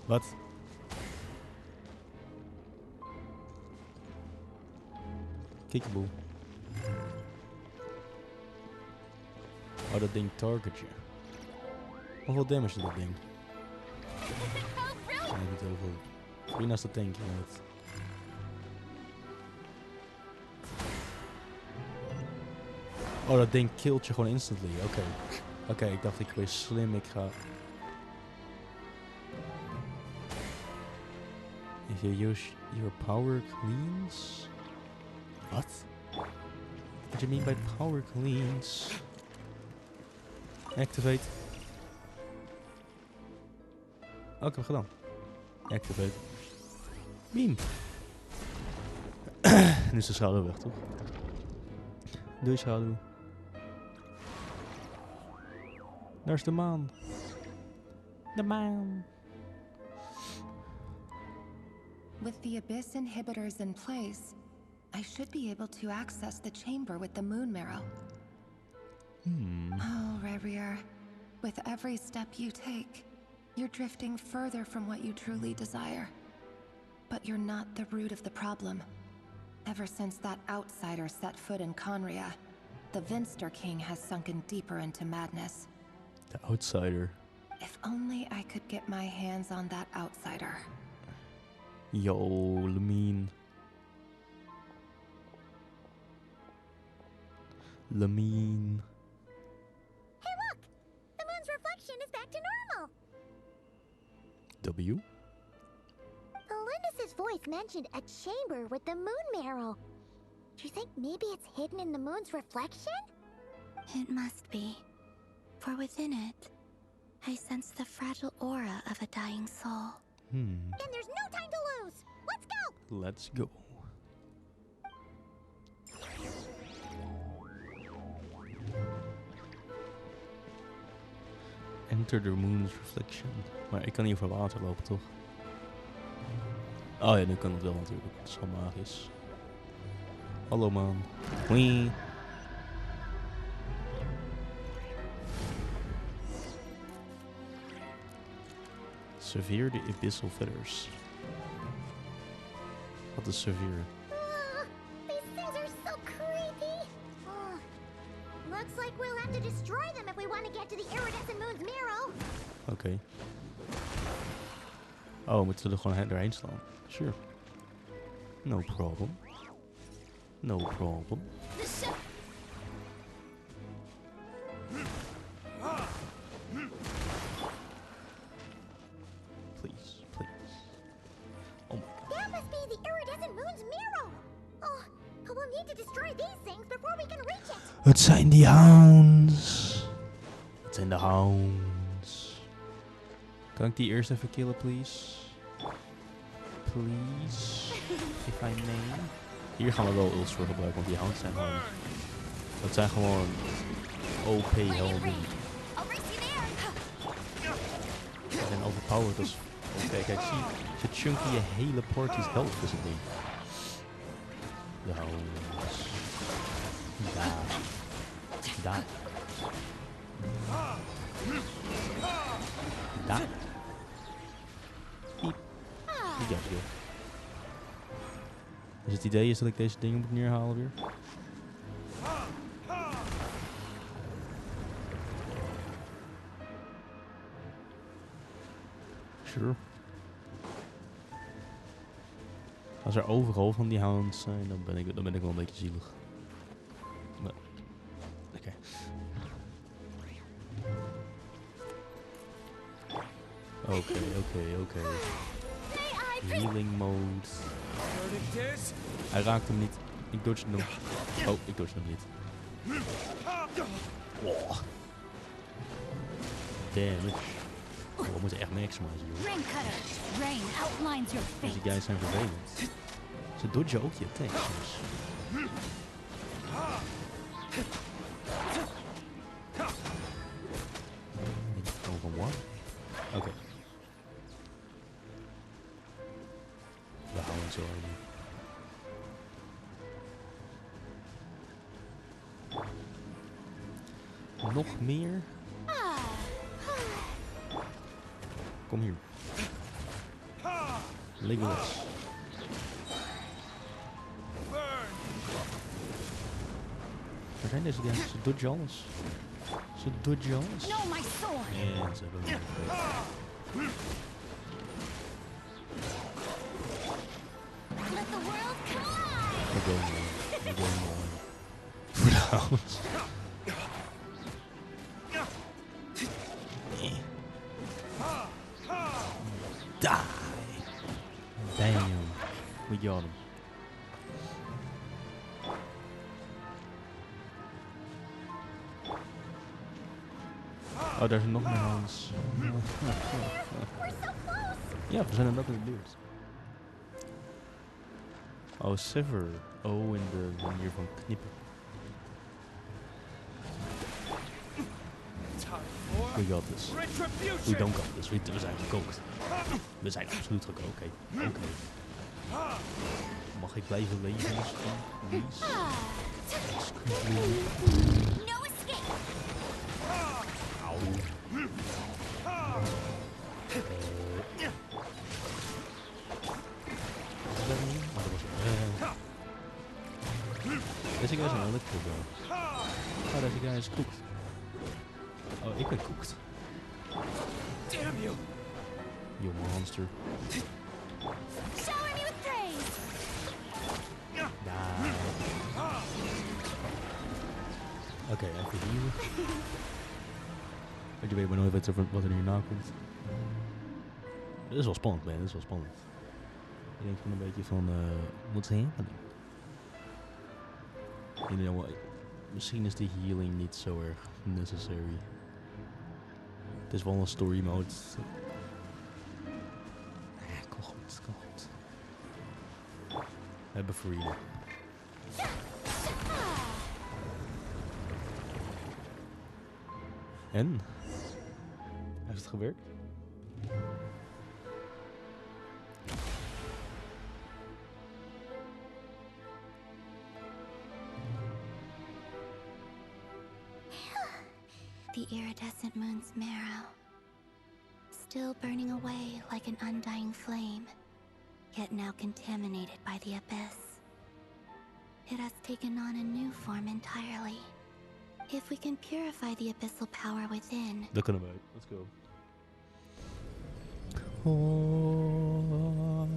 Speaker 1: Wat? Kiekeboe. Oh, dat ding target je. Hoeveel damage doet dat ding? Ja, niet heel veel. Wie naast de tank, inderdaad. Oh, dat ding killt je gewoon instantly. Oké. Oké, ik dacht ik wees slim. Ik ga... If you use your power cleans... What? What do you mean by power cleans? Activate. Oh, ik heb het gedaan. Activate. Beam. Nu is de schaduw weg, toch? Doei, schaduw. Daar is de maan. De maan.
Speaker 8: With the abyss inhibitors in place, I should be able to access the chamber with the moon marrow. Oh, Rerir. With every step you take, you're drifting further from what you truly desire. But you're not the root of the problem. Ever since that outsider set foot in Conria, the Vinster King has sunken deeper into madness.
Speaker 1: The outsider.
Speaker 8: If only I could get my hands on that outsider.
Speaker 1: Yo, Lemine. Lemine.
Speaker 4: Hey, look! The moon's reflection is back to normal.
Speaker 1: W?
Speaker 4: Alindis' voice mentioned a chamber with the moon marrow. Do you think maybe it's hidden in the moon's reflection?
Speaker 5: It must be. For within it, I sense the fragile aura of a dying soul.
Speaker 4: Then there's no time to lose. Let's go!
Speaker 1: Let's go. Enter the moon's reflection. Maar ik kan hier voor water lopen, toch? Oh ja, nu kan het wel natuurlijk. Het is wel magisch. Hallo man. Wee. Severe the abyssal feathers. Wat is severe?
Speaker 4: These things are so creepy. Looks like we'll have to destroy them if we want to get to the iridescent moon's marrow.
Speaker 1: Oké. Oh, moeten we er gewoon doorheen slaan? Sure. No problem. No problem. Please, please. Oh my god.
Speaker 4: That must be the iridescent moon's marrow. Oh, but we'll need to destroy these things before we can reach it.
Speaker 1: Het zijn die hounds. Het zijn de hounds. Kan ik die eerst even killen, please? Please. If I may. Hier gaan we wel ults voor gebruiken, want die hounds zijn gewoon... Dat zijn gewoon OP helden. Ze zijn overpowered als... Oké, kijk, zie. Ze chunken je hele party's health is het ding. De hounds. Daar. Daar. Daar. Piep. Die guys weer. Dus het idee is dat ik deze dingen moet neerhalen weer. Sure. Als er overal van die hounds zijn, dan ben ik wel een beetje zielig. Maar, oké. Oké. Healing mode. Hij raakt hem niet. Ik dodge hem. Oh, ik dodge hem niet. Oh. Damage. Oh, we moeten echt maximizen, joh. Deze guys zijn vervelend. Ze dodgen ook je attacks soms. Over one? Oké. We houden zo aan. Nog meer? Kom hier. Legolas. Waar zijn deze guys? Ze dodgen alles. Ze dodgen alles. En ze hebben hem gekregen. We go more. Voor de hounds. Die. Damn. We got him. Oh, daar zijn nog meer hounds. Ja, we zijn er net in de buurt. Oh, Sever. Oh, in de manier van knippen. We got this. We don't got this. We zijn gekookt. We zijn absoluut gekookt. Oké. Mag ik blijven leven misschien? Please?
Speaker 4: No escape.
Speaker 1: Auw. Maar dat was deze guy is een electro bro. Oh, deze guy is cooked. Oh, ik ben cooked.
Speaker 2: Damn you!
Speaker 1: You monster.
Speaker 4: Shower me with praise.
Speaker 1: Daar. Oké, even hier. Want je weet maar nooit wat er hierna komt. Dit is wel spannend, man. Dit is wel spannend. Ik denk van een beetje van, moet ze heen gaan doen? Misschien is die healing niet zo erg necessary. Het is wel een story mode. Kom goed, kom goed. We hebben freedom. En? gewerkt?
Speaker 5: The iridescent moon's marrow, still burning away like an undying flame, yet now contaminated by the abyss. It has taken on a new form entirely. If we can purify the abyssal power within,
Speaker 1: Dat kunnen wij. Let's go. Oh.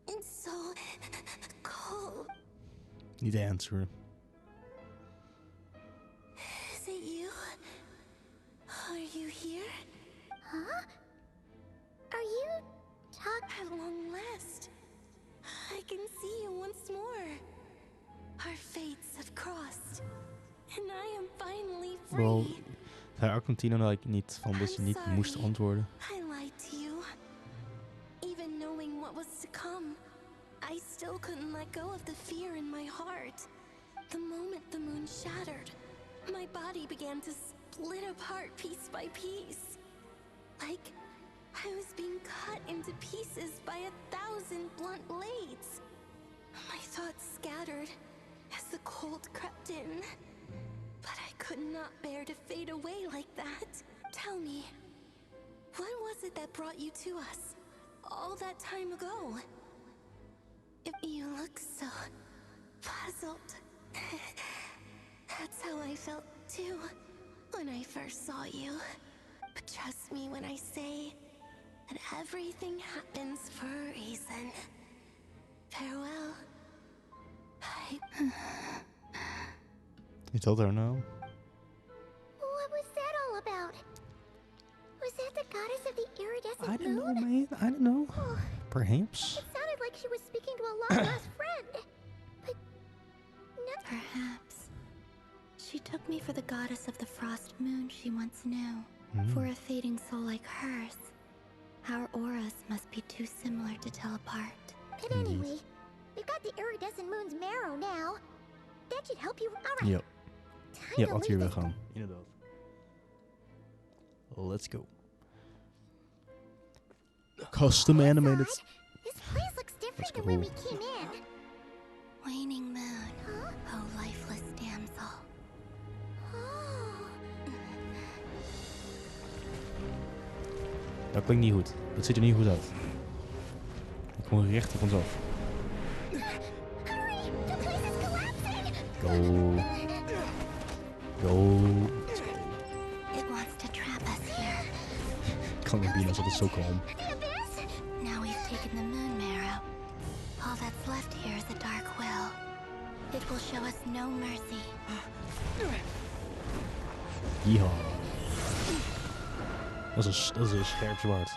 Speaker 5: it's so cold.
Speaker 1: Niet answeren.
Speaker 5: Is it you? Are you here?
Speaker 4: Huh? Are you
Speaker 5: At long last, I can see you once more. Our fates have crossed, and I am finally free.
Speaker 1: Bro, zei Argentino nou niet van dat je niet moest antwoorden?
Speaker 5: I lied to you. Even knowing what was to come, I still couldn't let go of the fear in my heart. The moment the moon shattered, my body began to split apart piece by piece. Like I was being cut into pieces by 1,000 blunt blades. My thoughts scattered as the cold crept in. But I could not bear to fade away like that. Tell me, what was it that brought you to us all that time ago? If you look so puzzled. That's how I felt too when I first saw you. But trust me when I say that everything happens for a reason. Farewell.
Speaker 1: Je told her nou?
Speaker 4: What was that all about? Was that the goddess of the iridescent
Speaker 1: I don't know,
Speaker 4: moon?
Speaker 1: man. I don't know.
Speaker 4: Oh,
Speaker 1: Perhaps.
Speaker 4: it sounded like she was speaking to a long-lost friend. But nothing.
Speaker 5: Perhaps. She took me for the goddess of the frost moon she once knew. For a fading soul like hers, our auras must be too similar to tell apart.
Speaker 4: But anyway, we've got the iridescent moon's marrow now. That should help you. All right.
Speaker 1: Yep.
Speaker 4: Time
Speaker 1: Ja,
Speaker 4: to
Speaker 1: had hier
Speaker 4: leave
Speaker 1: weer
Speaker 4: it.
Speaker 1: gaan. Inderdaad. Let's go. Custom animated.
Speaker 4: Odd. This place looks different
Speaker 1: Let's
Speaker 4: than when
Speaker 1: go.
Speaker 4: we came in.
Speaker 5: Waning moon,
Speaker 4: Huh?
Speaker 5: oh lifeless damsel.
Speaker 4: Oh.
Speaker 1: Dat klinkt niet goed. Dat ziet er niet goed uit. Ik kom recht op ons af.
Speaker 4: Hurry! The place is collapsing!
Speaker 1: Go. Go.
Speaker 5: It wants to trap us here.
Speaker 1: Clementina's altijd zo kalm.
Speaker 4: The abyss?
Speaker 5: Now we've taken the moon marrow. All that's left here is a dark will. It will show us no mercy.
Speaker 1: Yeehaw. Dat is een scherp zwaard.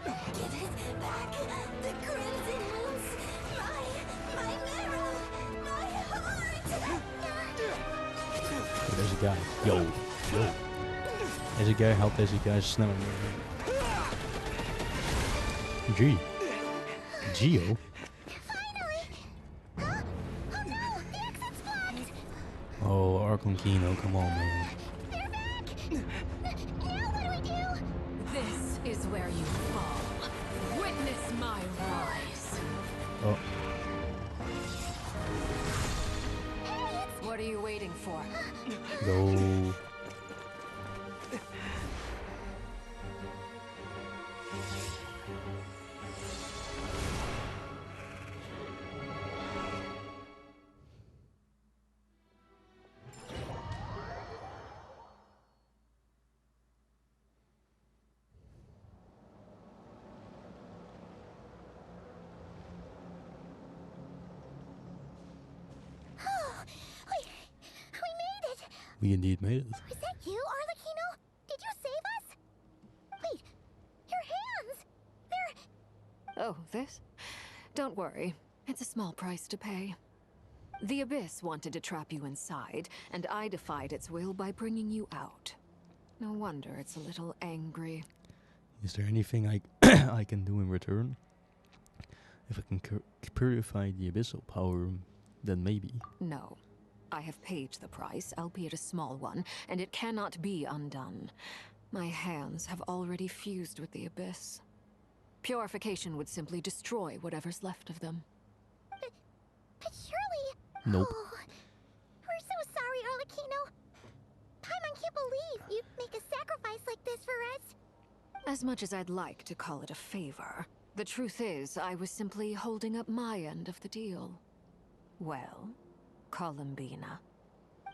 Speaker 5: Give it back. The crimson moons. My marrow. My heart.
Speaker 1: Deze guy. Yo. Deze guy helpt deze guy sneller. G. Geo.
Speaker 4: Oh no! The exit's blocked!
Speaker 1: Oh, Archon Quest, come on, man.
Speaker 4: They're back! Now what do we do?
Speaker 3: This is where you fall. Witness my rise.
Speaker 1: Oh,
Speaker 3: What are you waiting for?
Speaker 1: go.
Speaker 4: We made it!
Speaker 1: We indeed made it.
Speaker 4: Was that you, Arlecchino? Did you save us? Wait, your hands! They're...
Speaker 3: Oh, this? Don't worry. It's a small price to pay. The Abyss wanted to trap you inside, and I defied its will by bringing you out. No wonder it's a little angry.
Speaker 1: Is there anything I I can do in return? If I can purify the abyssal power, then maybe.
Speaker 3: No. I have paid the price, albeit a small one, and it cannot be undone. My hands have already fused with the abyss. Purification would simply destroy whatever's left of them.
Speaker 4: But surely...
Speaker 1: Nope.
Speaker 4: Oh, we're so sorry, Arlecchino. Paimon can't believe you'd make a sacrifice like this for us.
Speaker 3: As much as I'd like to call it a favor, the truth is I was simply holding up my end of the deal. Well, Columbina.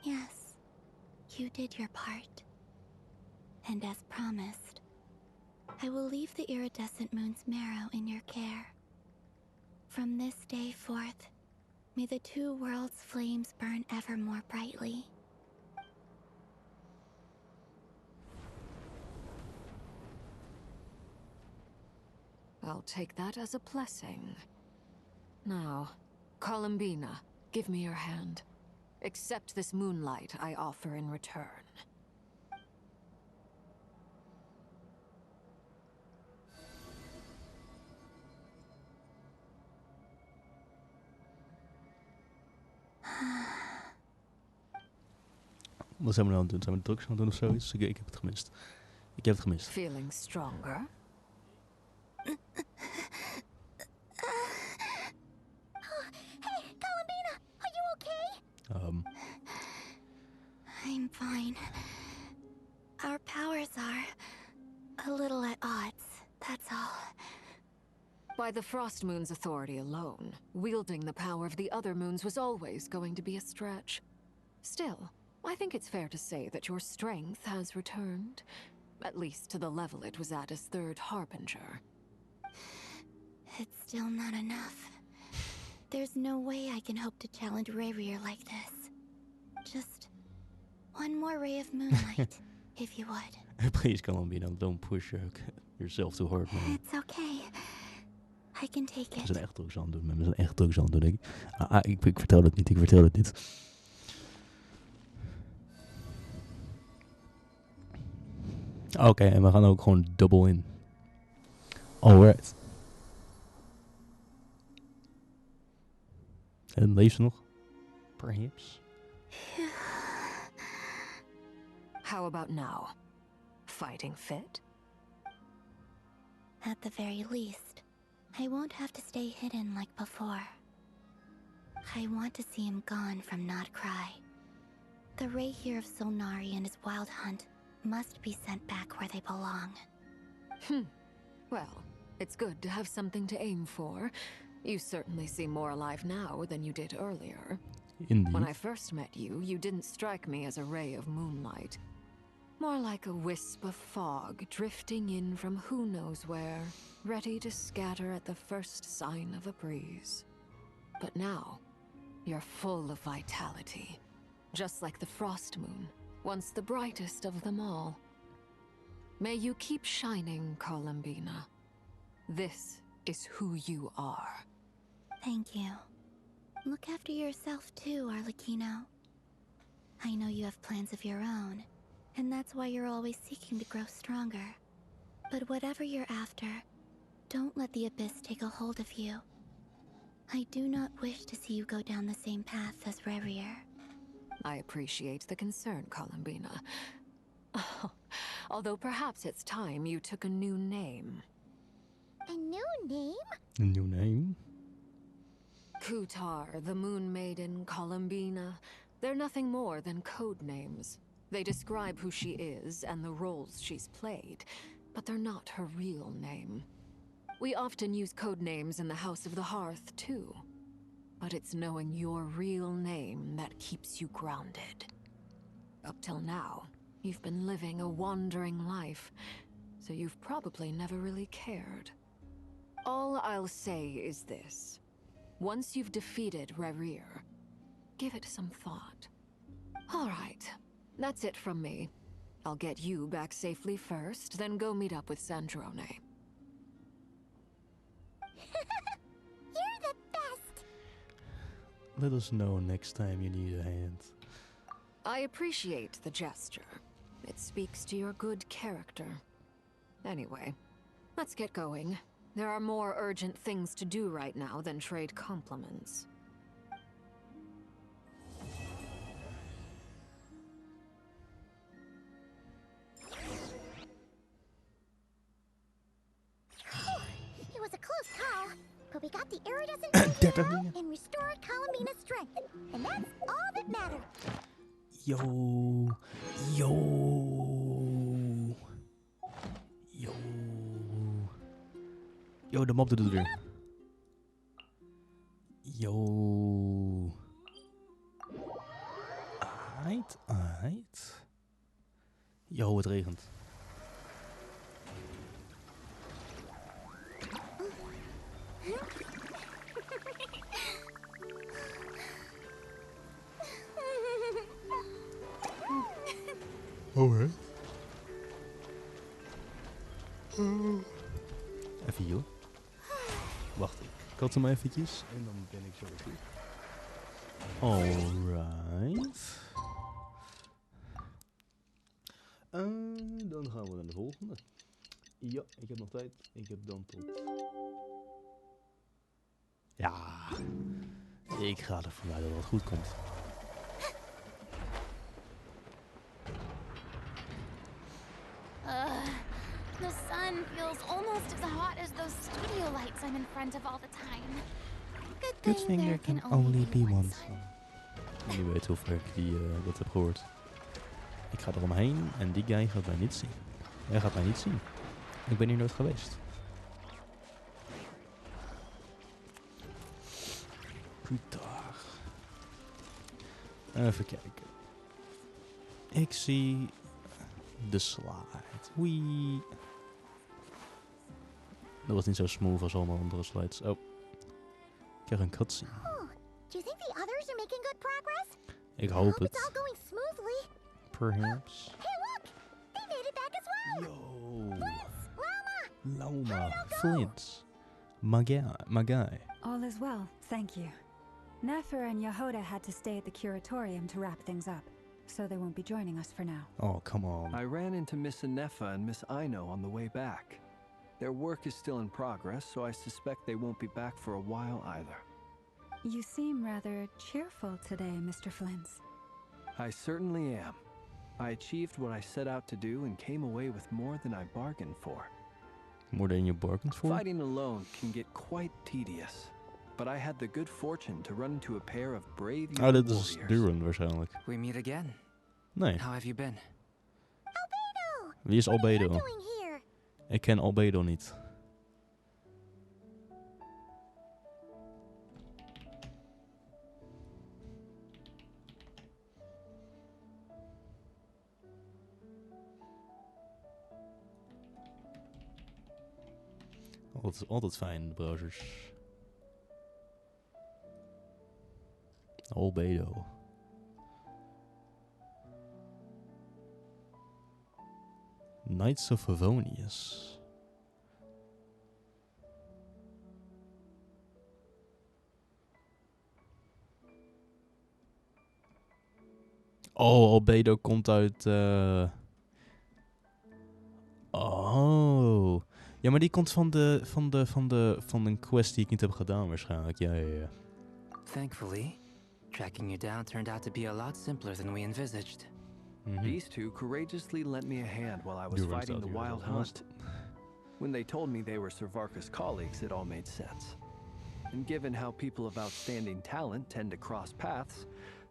Speaker 5: Yes, you did your part. And as promised, I will leave the iridescent moon's marrow in your care. From this day forth, may the two worlds' flames burn ever more brightly.
Speaker 3: I'll take that as a blessing. Now, Columbina, give me your hand. Accept this moonlight I offer in return.
Speaker 1: Wat zijn we nou aan het doen? Zijn we drugs aan het doen of zoiets? Ik heb het gemist. Ik heb het gemist.
Speaker 3: Feeling stronger?
Speaker 4: Hey, Columbina, are you okay?
Speaker 5: I'm fine. Our powers are a little at odds, that's all.
Speaker 3: By the Frost Moon's authority alone, wielding the power of the other moons was always going to be a stretch. Still, I think it's fair to say that your strength has returned. At least to the level it was at as third harbinger.
Speaker 5: It's still not enough. There's no way I can hope to challenge Rerir like this. Just one more ray of moonlight, if you would.
Speaker 1: Please, Columbina, don't push yourself too hard, man.
Speaker 5: It's okay. I can take
Speaker 1: We
Speaker 5: it.
Speaker 1: zijn echt drugs aan het doen, man. We zijn echt drugs aan het doen. Ik vertel het niet, ik vertel het niet. Oké, en we gaan ook gewoon double in. Alright. En leeft ze nog? Perhaps.
Speaker 3: How about now? Fighting fit?
Speaker 5: At the very least, I won't have to stay hidden like before. I want to see him gone from Not Cry. The Rerir of Solnari and his wild hunt must be sent back where they belong.
Speaker 3: Well, it's good to have something to aim for. You certainly seem more alive now than you did earlier.
Speaker 1: Indeed.
Speaker 3: When I first met you, you didn't strike me as a ray of moonlight. More like a wisp of fog drifting in from who knows where, ready to scatter at the first sign of a breeze. But now, you're full of vitality. Just like the Frost Moon, once the brightest of them all. May you keep shining, Columbina. This is who you are.
Speaker 5: Thank you. Look after yourself too, Arlecchino. I know you have plans of your own, and that's why you're always seeking to grow stronger. But whatever you're after, don't let the abyss take a hold of you. I do not wish to see you go down the same path as Rerir.
Speaker 3: I appreciate the concern, Columbina. Although perhaps it's time you took a new name.
Speaker 4: A new name?
Speaker 1: A new name?
Speaker 3: Kutar, the Moon Maiden, Columbina. They're nothing more than code names. They describe who she is and the roles she's played, but they're not her real name. We often use code names in the House of the Hearth, too. But it's knowing your real name that keeps you grounded. Up till now, you've been living a wandering life, so you've probably never really cared. All I'll say is this. Once you've defeated Rerir, give it some thought. All right, that's it from me. I'll get you back safely first, then go meet up with Sandrone.
Speaker 4: You're the best!
Speaker 1: Let us know next time you need a hand.
Speaker 3: I appreciate the gesture. It speaks to your good character. Anyway, let's get going. There are more urgent things to do right now than trade compliments.
Speaker 4: It was a close call, but we got the iridescent
Speaker 1: 30
Speaker 4: moon
Speaker 1: dingen.
Speaker 4: and restored Calamina's strength, and that's all that mattered.
Speaker 1: Yo. Yo. Yo. Yo, de mop doet het weer. Yo. Aight. Yo, het regent. Oh, hè? Even hier. Wacht, ik had hem eventjes. En dan ben ik zo weer goed. Alright. Dan gaan we naar de volgende. Ja, ik heb nog tijd. Ik heb dan tot... Ja. Ik ga ervan uit dat het goed komt.
Speaker 5: The sun feels almost as hot as those studio lights I'm in front of all the time.
Speaker 1: Good thing there can only be one sun. Je weet hoe vaak ik dat heb gehoord. Ik ga eromheen en die guy gaat mij niet zien. Hij gaat mij niet zien. Ik ben hier nooit geweest. Goeiedag. Even kijken. Ik zie de slide. Wee. Dat was niet zo smooth als allemaal andere slides. Oh. Ik krijg een cutscene.
Speaker 4: Oh, do you think the others are making good progress?
Speaker 1: Ik
Speaker 4: I
Speaker 1: hoop
Speaker 4: hope it's all
Speaker 1: het.
Speaker 4: going smoothly.
Speaker 1: Perhaps.
Speaker 4: Hey, look! They made it back as well!
Speaker 1: Yo.
Speaker 4: Prince, Lama!
Speaker 1: Loma. Flint. My guy.
Speaker 9: All is well, thank you. Nefer and Yehoda had to stay at the curatorium to wrap things up, so they won't be joining us for now.
Speaker 1: Oh, come on.
Speaker 10: I ran into Miss Anefa and Miss Aino on the way back. Their work is still in progress, so I suspect they won't be back for a while either.
Speaker 9: You seem rather cheerful today, Mr. Flint.
Speaker 10: I certainly am. I achieved what I set out to do and came away with more than I bargained for.
Speaker 1: More than you bargained for?
Speaker 10: Fighting alone can get quite tedious, but I had the good fortune to run into a pair of brave young
Speaker 1: dit is
Speaker 10: warriors.
Speaker 1: Duran waarschijnlijk.
Speaker 2: We meet again.
Speaker 1: Nee.
Speaker 2: How have you been?
Speaker 4: Albedo!
Speaker 1: Wie is
Speaker 4: What are you
Speaker 1: Albedo?
Speaker 4: doing here?
Speaker 1: Ik ken Albedo niet. Altijd fijn, de browsers. Albedo. Knights of Favonius. Oh, Albedo komt uit... Oh. Ja, maar die komt van een quest die ik niet heb gedaan waarschijnlijk. Ja.
Speaker 2: Thankfully, tracking you down turned out to be a lot simpler than we envisaged.
Speaker 10: These two courageously lent me a hand while I was
Speaker 1: Duran's
Speaker 10: fighting the
Speaker 1: out here
Speaker 10: wild
Speaker 1: as well.
Speaker 10: hunt. When they told me they were Servarkus colleagues, it all made sense. And given how people of outstanding talent tend to cross paths,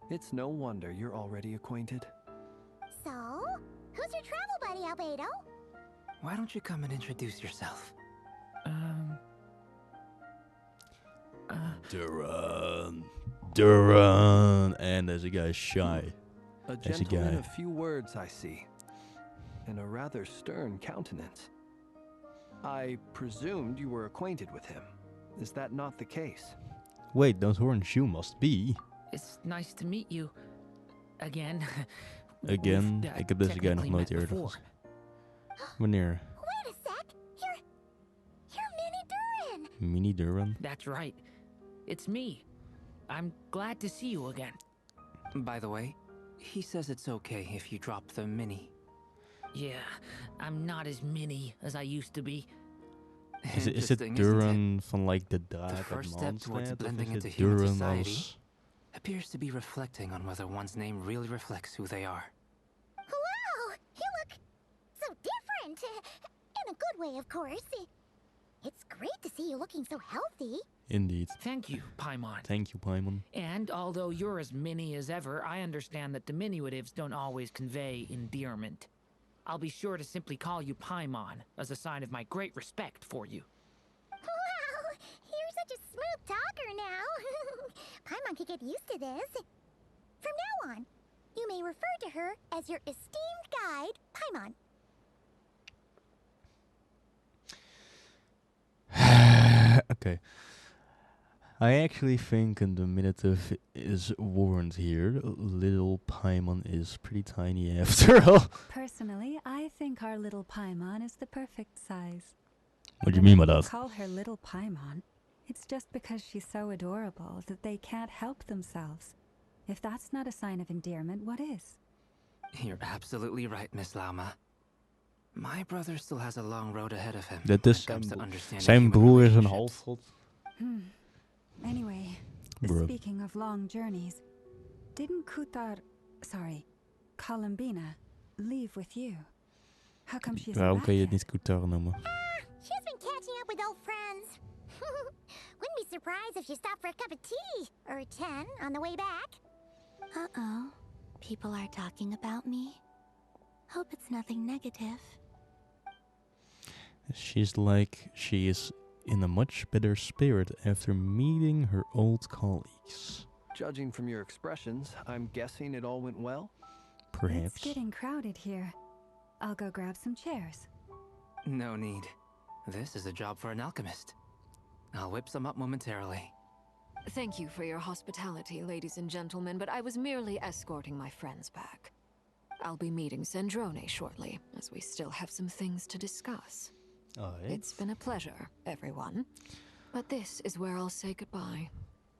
Speaker 10: it's no wonder you're already acquainted.
Speaker 4: So, who's your travel buddy, Albedo?
Speaker 2: Why don't you come and introduce yourself?
Speaker 1: Duran. And deze guy is shy.
Speaker 10: A
Speaker 1: There's a
Speaker 10: gentleman
Speaker 1: guy.
Speaker 10: of few words, I see. And a rather stern countenance. I presumed you were acquainted with him. Is that not the case?
Speaker 1: Wait, those orange shoe must be.
Speaker 11: It's nice to meet you. Again.
Speaker 1: Again,
Speaker 11: We've,
Speaker 1: ik heb deze guy nog
Speaker 11: technically
Speaker 1: nooit
Speaker 11: met
Speaker 1: eerder
Speaker 11: before.
Speaker 1: gezien. Wanneer?
Speaker 4: Wait a sec! You're Mini Duran!
Speaker 1: Mini Duran?
Speaker 11: That's right. It's me. I'm glad to see you again.
Speaker 2: By the way, he says it's okay if you drop the mini.
Speaker 11: Yeah, I'm not as mini as I used to be.
Speaker 1: Is it
Speaker 2: Interesting, isn't
Speaker 1: Duran van like de
Speaker 2: The
Speaker 1: draak uit
Speaker 2: first step towards
Speaker 1: Mondstadt? Of
Speaker 2: blending
Speaker 1: is
Speaker 2: into
Speaker 1: het
Speaker 2: human
Speaker 1: Duran
Speaker 2: society
Speaker 1: als...
Speaker 2: appears to be reflecting on whether one's name really reflects who they are.
Speaker 4: Wow! You look so different! In a good way, of course. It's great to see you looking so healthy.
Speaker 1: Indeed.
Speaker 11: Thank you, Paimon.
Speaker 1: Thank you, Paimon.
Speaker 11: And although you're as mini as ever, I understand that diminutives don't always convey endearment. I'll be sure to simply call you Paimon as a sign of my great respect for you.
Speaker 4: Wow! You're such a smooth talker now. Paimon could get used to this. From now on, you may refer to her as your esteemed guide, Paimon.
Speaker 1: Okay. I actually think a diminutive is warranted here. Little Paimon is pretty tiny after all.
Speaker 9: Personally, I think our little Paimon is the perfect size.
Speaker 1: What do you mean by
Speaker 9: When
Speaker 1: that?
Speaker 9: call her little Paimon, it's just because she's so adorable that they can't help themselves. If that's not a sign of endearment, what is?
Speaker 2: You're absolutely right, Miss Lauma. My brother still has a long road ahead of him
Speaker 1: Dat
Speaker 2: when
Speaker 1: is
Speaker 2: it comes to understanding
Speaker 1: zijn
Speaker 2: human
Speaker 1: broer is een
Speaker 2: relationships.
Speaker 1: halfgod.
Speaker 9: Anyway,
Speaker 1: Bruh.
Speaker 9: speaking of long journeys, didn't Columbina, leave with you? How come she isn't
Speaker 1: Waarom
Speaker 9: back
Speaker 1: kan je het
Speaker 9: yet?
Speaker 1: niet Kutar noemen?
Speaker 4: She's been catching up with old friends. Wouldn't be surprised if she stopped for a cup of tea or 10 on the way back.
Speaker 5: Uh-oh. People are talking about me. Hope it's nothing negative.
Speaker 1: She's like, she is in a much better spirit after meeting her old colleagues.
Speaker 10: Judging from your expressions, I'm guessing it all went well?
Speaker 1: Perhaps.
Speaker 9: It's getting crowded here. I'll go grab some chairs.
Speaker 2: No need. This is a job for an alchemist. I'll whip some up momentarily.
Speaker 3: Thank you for your hospitality, ladies and gentlemen, but I was merely escorting my friends back. I'll be meeting Sandrone shortly, as we still have some things to discuss. It's been a pleasure, everyone. But this is where I'll say goodbye.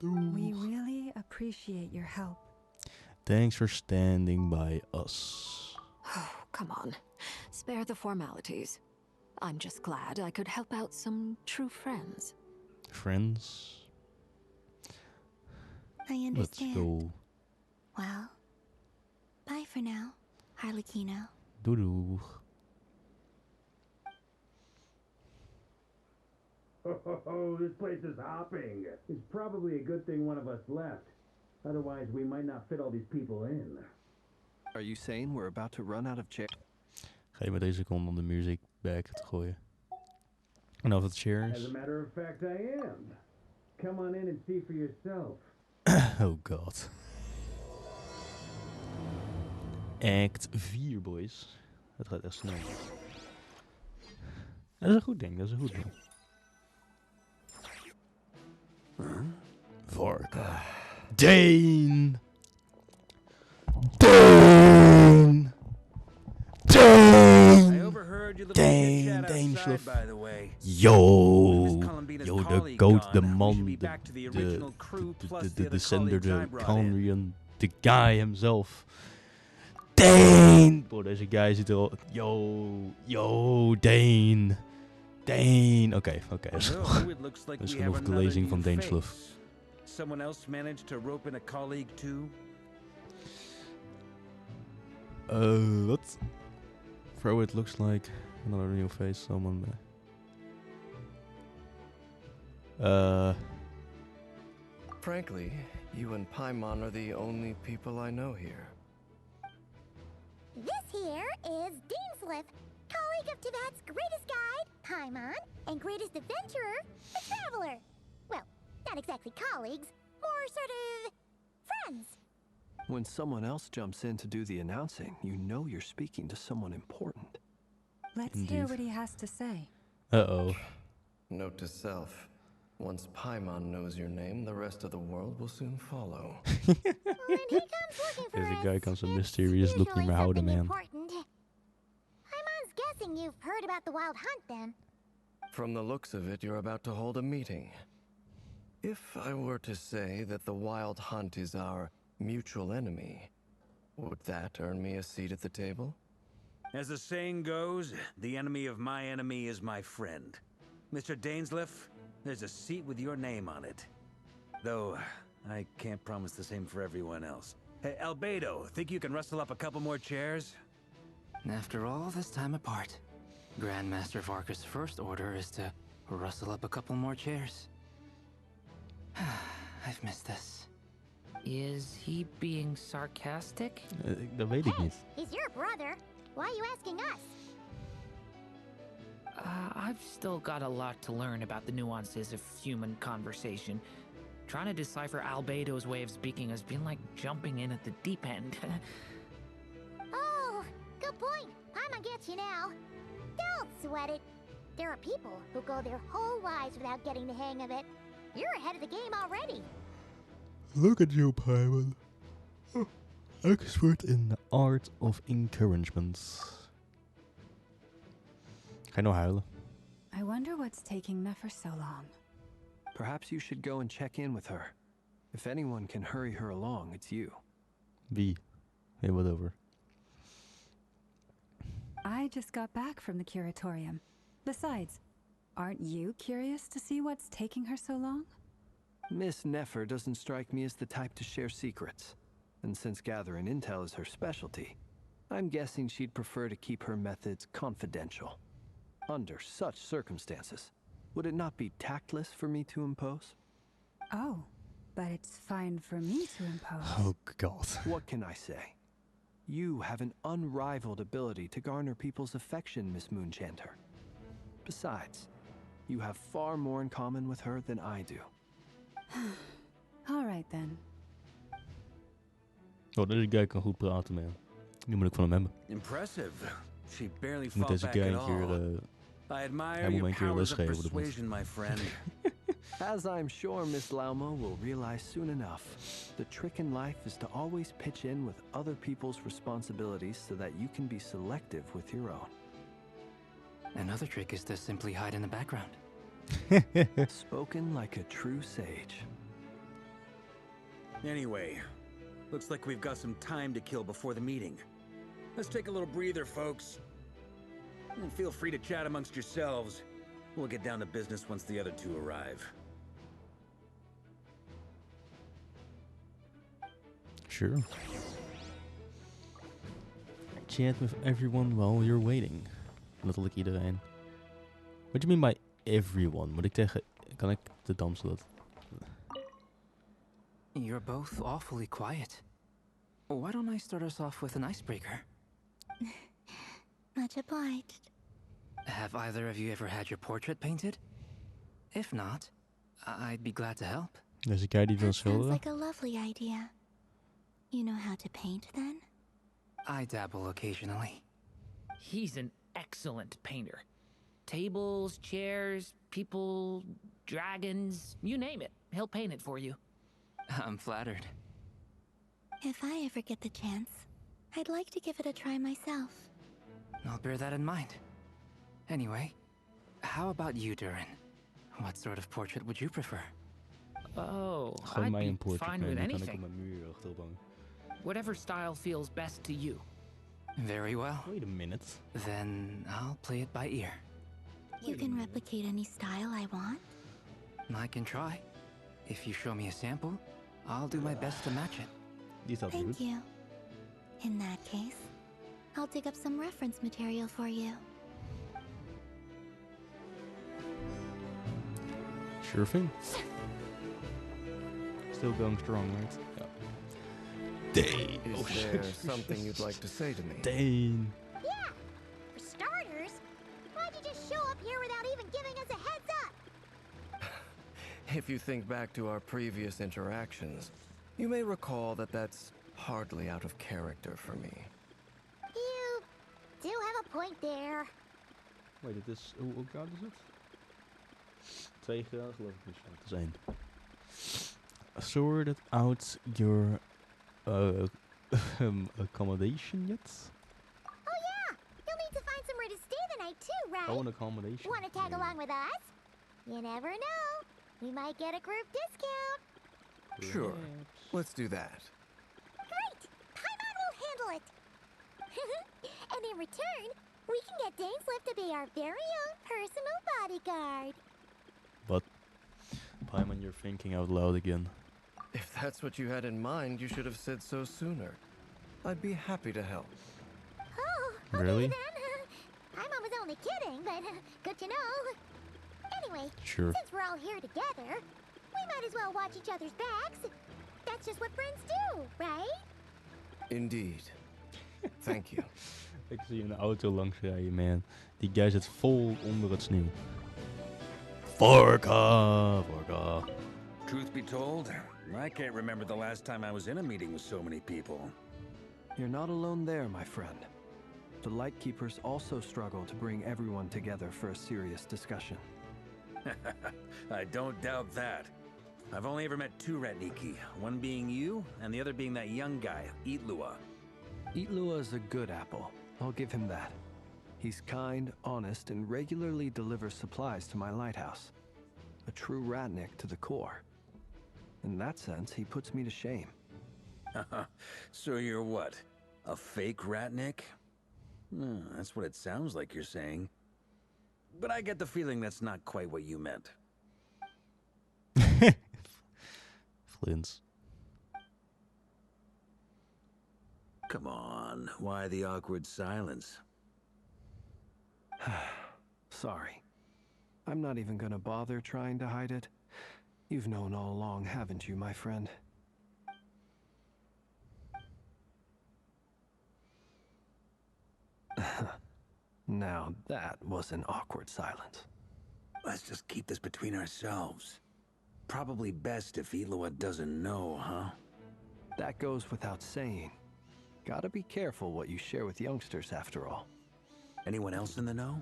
Speaker 9: We really appreciate your help.
Speaker 1: Thanks for standing by us.
Speaker 3: Oh, come on. Spare the formalities. I'm just glad I could help out some true friends.
Speaker 1: Friends?
Speaker 5: I
Speaker 1: Let's
Speaker 5: understand.
Speaker 1: go.
Speaker 5: Well, bye for now, Harlequino.
Speaker 1: Doei.
Speaker 12: Oh, this place is hopping. It's probably a good thing one of us left. Otherwise, we might not fit all these people in.
Speaker 10: Are you saying we're about to run out of chairs?
Speaker 1: Ga je met deze seconde om de music back te gooien. En of het cheers.
Speaker 12: As a matter of fact, I am. Come on in and see for yourself.
Speaker 1: Oh god. Act 4, boys. Het gaat echt snel. Dat is een goed ding, dat is een goed ding. Varka. Dane! Dane! Dane!
Speaker 12: I overheard your little chit-chat outside, by the way.
Speaker 1: Yo!
Speaker 12: Columbina's
Speaker 1: Yo, de
Speaker 12: colleague
Speaker 1: goat, de
Speaker 12: gone, we
Speaker 1: man,
Speaker 12: should be
Speaker 1: de,
Speaker 12: back to the original crew plus the
Speaker 1: de
Speaker 12: other
Speaker 1: sender,
Speaker 12: colleagues I
Speaker 1: de
Speaker 12: brought in.
Speaker 1: Conrian, de guy himself. Dane! Boah, deze guy ziet er al... Yo, Dane! Dane! Oké.
Speaker 12: So, it looks like
Speaker 1: Dat is
Speaker 12: we have
Speaker 1: genoeg
Speaker 12: another
Speaker 1: glazing
Speaker 12: new
Speaker 1: van Dane's
Speaker 12: face.
Speaker 1: fluff.
Speaker 12: Someone else managed to rope in a colleague too?
Speaker 1: What? Throw it looks like another new face. Someone.
Speaker 13: Frankly, you and Paimon are the only people I know here.
Speaker 4: This here is Deansliff, colleague of Tibet's greatest guide, Paimon, and greatest adventurer, the Traveler. Well, not exactly colleagues, more sort of friends.
Speaker 10: When someone else jumps in to do the announcing, you know you're speaking to someone important.
Speaker 9: Let's hear what he has to say.
Speaker 1: Uh-oh.
Speaker 13: Note to self. Once Paimon knows your name, the rest of the world will soon follow.
Speaker 4: When he comes looking for
Speaker 1: Deze
Speaker 4: us,
Speaker 1: guy kan zijn mysterious look niet meer houden, man.
Speaker 4: important. Paimon's guessing you've heard about the Wild Hunt, then.
Speaker 13: From the looks of it, you're about to hold a meeting. If I were to say that the Wild Hunt is our mutual enemy, would that earn me a seat at the table?
Speaker 12: As the saying goes, the enemy of my enemy is my friend.
Speaker 14: Mr. Dainsleif, there's a seat with your name on it. Though, I can't promise the same for everyone else. Hey, Albedo, think you can rustle up a couple more chairs?
Speaker 2: After all this time apart, Grandmaster Varka's first order is to rustle up a couple more chairs. I've missed this.
Speaker 11: Is he being sarcastic?
Speaker 1: Dat weet ik niet.
Speaker 4: He's your brother. Why are you asking us?
Speaker 11: I've still got a lot to learn about the nuances of human conversation. Trying to decipher Albedo's way of speaking has been like jumping in at the deep end.
Speaker 4: Oh, good point. Paimon gets you now. Don't sweat it. There are people who go their whole lives without getting the hang of it. You're ahead of the game already.
Speaker 1: Look at you, Paimon. Expert in the art of encouragement. Ga je nou huilen?
Speaker 9: I wonder what's taking Nefer so long.
Speaker 10: Perhaps you should go and check in with her. If anyone can hurry her along, it's you.
Speaker 1: Wie? Hey, wat over?
Speaker 9: I just got back from the curatorium. Besides, aren't you curious to see what's taking her so long?
Speaker 10: Miss Nefer doesn't strike me as the type to share secrets. And since gathering intel is her specialty, I'm guessing she'd prefer to keep her methods confidential. Under such circumstances, would it not be tactless for me to impose?
Speaker 9: Oh, but it's fine for me to impose.
Speaker 1: Oh, God.
Speaker 10: What can I say? You have an unrivaled ability to garner people's affection, Miss Moonchanter. Besides, you have far more in common with her than I do.
Speaker 9: All right then.
Speaker 1: Oh, deze guy kan goed praten, man. Die moet ik van hem hebben.
Speaker 14: Impressive. She barely
Speaker 1: Moet
Speaker 14: fought
Speaker 1: deze
Speaker 14: back
Speaker 1: guy
Speaker 14: at
Speaker 1: een keer...
Speaker 14: all. I admire
Speaker 1: hij moet
Speaker 14: your
Speaker 1: een keer
Speaker 14: powers of
Speaker 1: lesgeven.
Speaker 14: persuasion, my friend.
Speaker 10: As I'm sure Miss Lauma will realize soon enough, the trick in life is to always pitch in with other people's responsibilities so that you can be selective with your own.
Speaker 2: Another trick is to simply hide in the background.
Speaker 10: Spoken like a true sage.
Speaker 14: Anyway, looks like we've got some time to kill before the meeting. Let's take a little breather, folks. And feel free to chat amongst yourselves. We'll get down to business once the other two arrive.
Speaker 1: Sure. Chat with everyone while you're waiting. Letterlijk iedereen. What do you mean by everyone? Moet ik tegen... Kan ik de dansen dat?
Speaker 2: You're both awfully quiet. Why don't I start us off with an icebreaker?
Speaker 5: Much obliged.
Speaker 2: Have either of you ever had your portrait painted? If not, I'd be glad to help.
Speaker 1: Dus ik jij die wil
Speaker 5: That sounds
Speaker 1: schilderen?
Speaker 5: like a lovely idea. You know how to paint then?
Speaker 2: I dabble occasionally.
Speaker 11: He's an excellent painter. Tables, chairs, people, dragons, you name it. He'll paint it for you.
Speaker 2: I'm flattered.
Speaker 5: If I ever get the chance, I'd like to give it a try myself.
Speaker 2: I'll bear that in mind. Anyway, how about you, Durin? What sort of portrait would you prefer?
Speaker 11: Oh,
Speaker 1: Gewoon
Speaker 11: I'd
Speaker 1: mij een
Speaker 11: be
Speaker 1: portret
Speaker 11: fine with
Speaker 1: painten, kan ik op
Speaker 11: anything.
Speaker 1: mijn muur achterop hangen.
Speaker 11: Whatever style feels best to you.
Speaker 2: Very well.
Speaker 1: Wait a minute.
Speaker 2: Then I'll play it by ear.
Speaker 5: You can replicate any style I want.
Speaker 2: I can try. If you show me a sample, I'll do my best to match it.
Speaker 1: Die staat
Speaker 5: Thank
Speaker 1: goed.
Speaker 5: you. In that case, I'll dig up some reference material for you.
Speaker 1: Sure thing. Still going strong, right? Ja. Dane.
Speaker 13: Is there something you'd like to say to me?
Speaker 1: Dane.
Speaker 4: Yeah. For starters, why'd you just show up here without even giving us a heads up?
Speaker 13: If you think back to our previous interactions, you may recall that that's hardly out of character for me.
Speaker 4: You do have a point there.
Speaker 1: Wait, het is... Hoe koud is het? 2 graden geloof ik niet. Het is 1. Sorted out your accommodation yet?
Speaker 4: Oh yeah! You'll need to find somewhere to stay the night too, right?
Speaker 1: Oh, an accommodation.
Speaker 4: Want to tag along with us? You never know. We might get a group discount.
Speaker 13: Sure. Let's do that.
Speaker 4: Great! Paimon will handle it. And in return, We can get Dainslift to be our very own personal bodyguard.
Speaker 1: But, Paimon, you're thinking out loud again.
Speaker 13: If that's what you had in mind, you should have said so sooner. I'd be happy to help.
Speaker 4: Oh,
Speaker 1: Really?
Speaker 4: okay then. Paimon was only kidding, but good to know. Anyway,
Speaker 1: Sure.
Speaker 4: since we're all here together, we might as well watch each other's backs. That's just what friends do, right?
Speaker 13: Indeed. Thank you.
Speaker 1: Ik zie een auto langs rijden, man. Die guy zit vol onder het sneeuw. Vorka!
Speaker 14: Truth be told, I can't remember the last time I was in a meeting with so many people.
Speaker 10: You're not alone there, my friend. The Lightkeepers also struggle to bring everyone together for a serious discussion.
Speaker 14: I don't doubt that. I've only ever met 2 Ratniki, one being you, and the other being that young guy, Itlua.
Speaker 10: Itlua is a good apple. I'll give him that. He's kind, honest, and regularly delivers supplies to my lighthouse. A true Ratnik to the core. In that sense, he puts me to shame.
Speaker 14: So you're what? A fake Ratnik? That's what it sounds like you're saying. But I get the feeling that's not quite what you meant.
Speaker 1: Flins.
Speaker 14: Come on, why the awkward silence?
Speaker 10: Sorry. I'm not even gonna bother trying to hide it. You've known all along, haven't you, my friend? Now that was an awkward silence.
Speaker 14: Let's just keep this between ourselves. Probably best if Itlua doesn't know, huh?
Speaker 10: That goes without saying. Gotta be careful what you share with youngsters, after all.
Speaker 14: Anyone else in the know?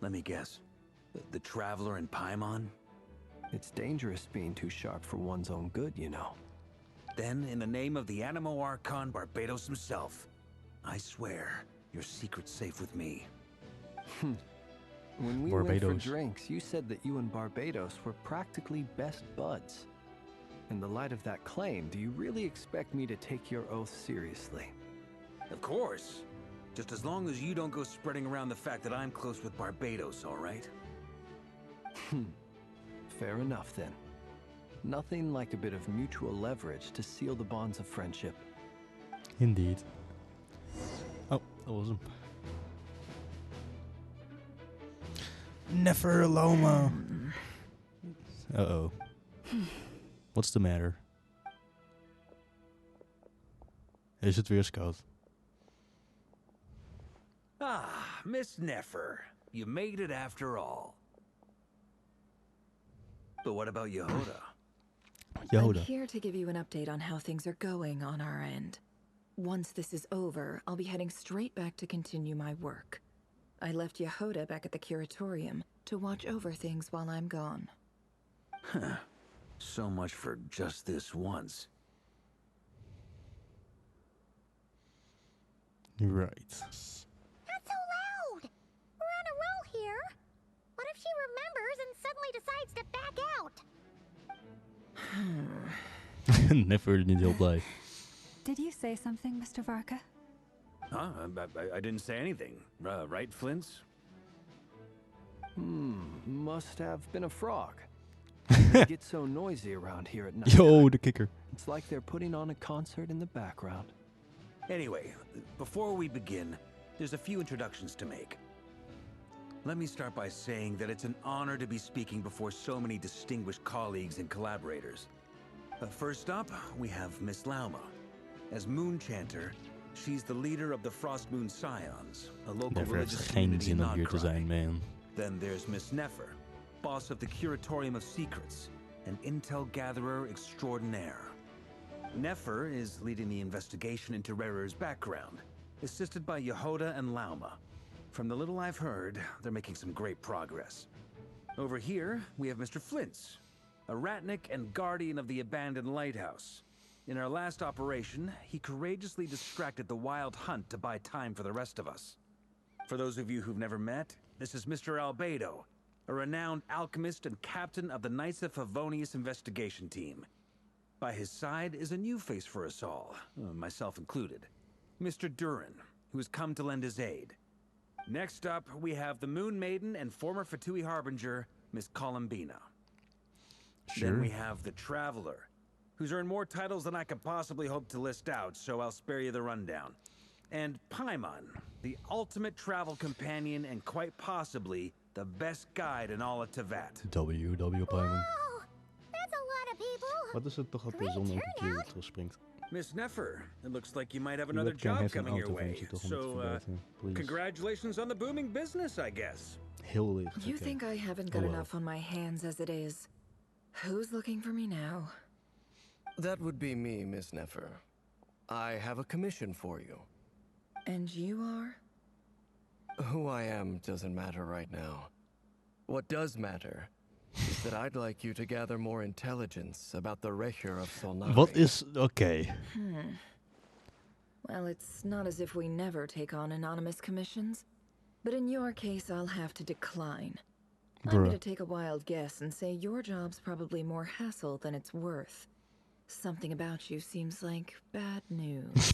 Speaker 14: Let me guess. The Traveler and Paimon?
Speaker 10: It's dangerous being too sharp for one's own good, you know.
Speaker 14: Then, in the name of the Animo Archon Barbados himself, I swear your secret's safe with me.
Speaker 10: When we went for drinks, you said that you and Barbados were practically best buds. In the light of that claim, do you really expect me to take your oath seriously?
Speaker 14: Of course. Just as long as you don't go spreading around the fact that I'm close with Barbados, all right?
Speaker 10: Fair enough, then. Nothing like a bit of mutual leverage to seal the bonds of friendship.
Speaker 1: Indeed. Oh, that was him. Never Loma. Uh-oh. What's the matter? Is het weer scout?
Speaker 14: Ah, Miss Nefer. You made it after all. But what about Yehoda?
Speaker 15: I'm here to give you an update on how things are going on our end. Once this is over, I'll be heading straight back to continue my work. I left Yehoda back at the Curatorium to watch over things while I'm gone.
Speaker 14: Huh. So much for just this once.
Speaker 1: Right.
Speaker 4: Not so loud! We're on a roll here. What if she remembers and suddenly decides to back out?
Speaker 1: Never niet heel blij.
Speaker 9: Did you say something, Mr. Varka?
Speaker 14: Huh? I didn't say anything. Right, Flints?
Speaker 10: Must have been a frog. They get so noisy around here at night.
Speaker 1: Yo, the kicker.
Speaker 10: It's like they're putting on a concert in the background.
Speaker 14: Anyway, before we begin, there's a few introductions to make. Let me start by saying that it's an honor to be speaking before so many distinguished colleagues and collaborators. First up, we have Miss Lauma. As Moon Chanter, she's the leader of the Frost Moon Scions, a local
Speaker 1: Never heeft
Speaker 14: religious
Speaker 1: geen
Speaker 14: community in
Speaker 1: zin om hier te
Speaker 14: Nodcry.
Speaker 1: zijn, man.
Speaker 14: Then there's Miss Nefer, boss of the Curatorium of Secrets, an intel gatherer extraordinaire. Nefer is leading the investigation into Rerir's background, assisted by Yehoda and Lauma. From the little I've heard, they're making some great progress. Over here, we have Mr. Flintz, a Ratnik and guardian of the abandoned lighthouse. In our last operation, he courageously distracted the wild hunt to buy time for the rest of us. For those of you who've never met, this is Mr. Albedo, a renowned alchemist and captain of the Knights of Favonius investigation team. By his side is a new face for us all, myself included, Mr. Durin, who has come to lend his aid. Next up, we have the Moon Maiden and former Fatui Harbinger, Miss Columbina.
Speaker 1: Sure.
Speaker 14: Then we have the Traveler, who's earned more titles than I could possibly hope to list out, so I'll spare you the rundown. And Paimon, the ultimate travel companion and quite possibly the best guide in all of Tevat.
Speaker 1: W Paimon.
Speaker 4: That's a lot of people.
Speaker 1: Wat is het toch dat de zon elke keer terugspringt?
Speaker 14: Miss Neffer, it looks like you might have
Speaker 1: Die
Speaker 14: another
Speaker 1: webcam
Speaker 14: job
Speaker 1: heeft een
Speaker 14: coming your way.
Speaker 1: autofunctie toch om het te
Speaker 14: So,
Speaker 1: verbeteren. Please.
Speaker 14: congratulations on the booming business, I guess.
Speaker 1: Heel licht.
Speaker 15: You
Speaker 1: oké.
Speaker 15: think I haven't got
Speaker 1: Oh, well.
Speaker 15: enough on my hands as it is? Who's looking for me now?
Speaker 13: That would be me, Miss Neffer. I have a commission for you.
Speaker 15: And you are?
Speaker 13: Who I am doesn't matter right now. What does matter is that I'd like you to gather more intelligence about the Rerir of Solnari.
Speaker 1: Wat is... Oké.
Speaker 15: Well, it's not as if we never take on anonymous commissions. But in your case, I'll have to decline. I'm
Speaker 1: Bruh.
Speaker 15: gonna take a wild guess and say your job's probably more hassle than it's worth. Something about you seems like bad news.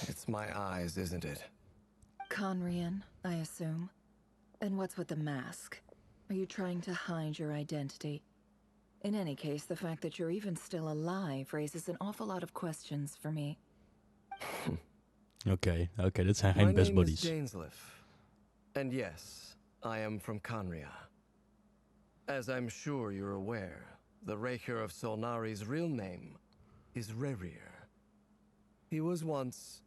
Speaker 13: It's my eyes, isn't it?
Speaker 15: Conrian, I assume. And what's with the mask? Are you trying to hide your identity? In any case, the fact that you're even still alive raises an awful lot of questions for me.
Speaker 1: Oké, dit zijn
Speaker 13: My
Speaker 1: geen best
Speaker 13: name is
Speaker 1: buddies.
Speaker 13: Dainsliff. And yes, I am from Conria. As I'm sure you're aware, the Rerir of Solnari's real name is Rerir. He was once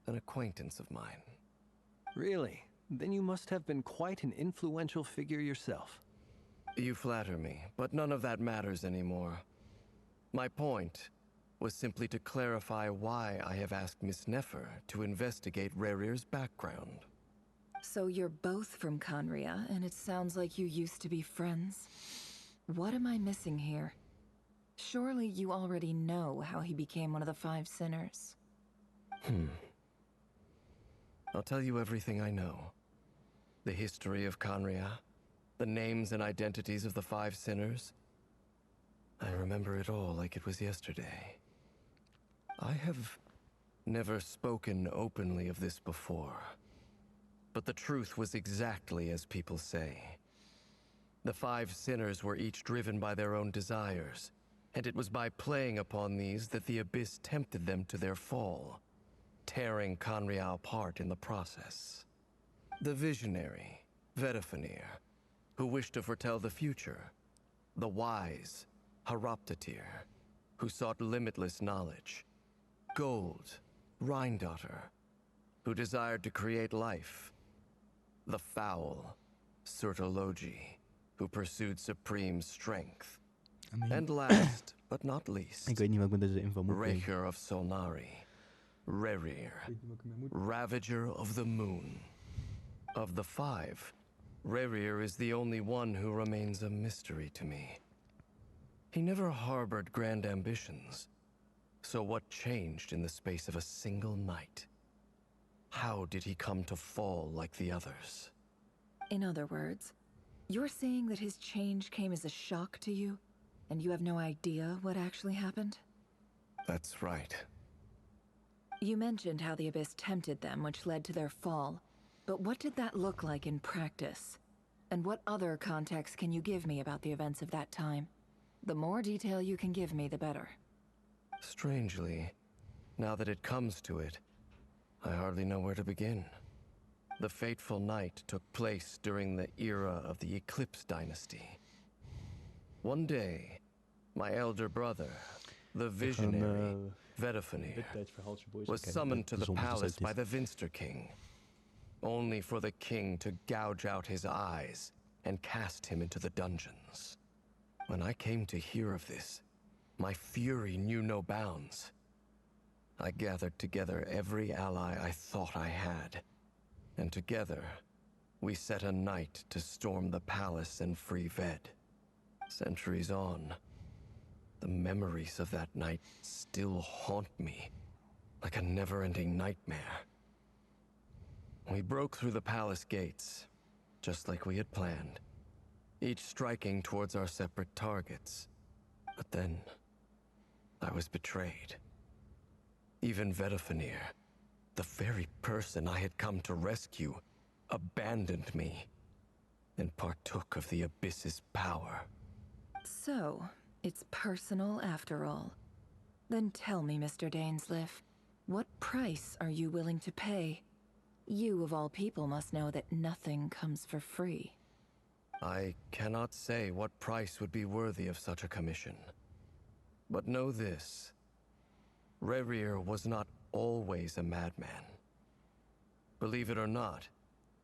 Speaker 13: an acquaintance of mine.
Speaker 10: Really? Then you must have been quite an influential figure yourself.
Speaker 13: You flatter me, but none of that matters anymore. My point was simply to clarify why I have asked Miss Neffer to investigate Rerir's background.
Speaker 15: So you're both from Conria, and it sounds like you used to be friends. What am I missing here? Surely you already know how he became one of the Five Sinners.
Speaker 13: I'll tell you everything I know. The history of Conria, the names and identities of the Five Sinners. I remember it all like it was yesterday. I have never spoken openly of this before. But the truth was exactly as people say. The Five Sinners were each driven by their own desires, and it was by playing upon these that the Abyss tempted them to their fall, tearing Conria apart in the process. The visionary, Vedifenir, who wished to foretell the future. The wise, Haroptatir, who sought limitless knowledge. Gold, Rheindotter, who desired to create life. The foul, Surtologi, who pursued supreme strength. And last, but not least,
Speaker 1: Ik weet niet wat ik met deze info moet doen.
Speaker 13: Rerir of Solnari, Rerir, Ravager of the Moon. Of the five, Rerir is the only one who remains a mystery to me. He never harbored grand ambitions. So what changed in the space of a single night? How did he come to fall like the others?
Speaker 15: In other words, you're saying that his change came as a shock to you, and you have no idea what actually happened?
Speaker 13: That's right.
Speaker 15: You mentioned how the Abyss tempted them, which led to their fall. But what did that look like in practice? And what other context can you give me about the events of that time? The more detail you can give me, the better.
Speaker 13: Strangely, now that it comes to it, I hardly know where to begin. The fateful night took place during the era of the Eclipse Dynasty. One day, my elder brother, the visionary, Vedifenir, was summoned to the palace by the Vinster King, only for the king to gouge out his eyes and cast him into the dungeons. When I came to hear of this, my fury knew no bounds. I gathered together every ally I thought I had, and together we set a night to storm the palace and free Ved. Centuries on, the memories of that night still haunt me like a never-ending nightmare. We broke through the palace gates, just like we had planned, each striking towards our separate targets. But then, I was betrayed. Even Vedifenir, the very person I had come to rescue abandoned me and partook of the Abyss's power.
Speaker 15: So, it's personal after all. Then tell me, Mr. Dainsleif, what price are you willing to pay? You, of all people, must know that nothing comes for free.
Speaker 13: I cannot say what price would be worthy of such a commission. But know this. Rerir was not always a madman. Believe it or not,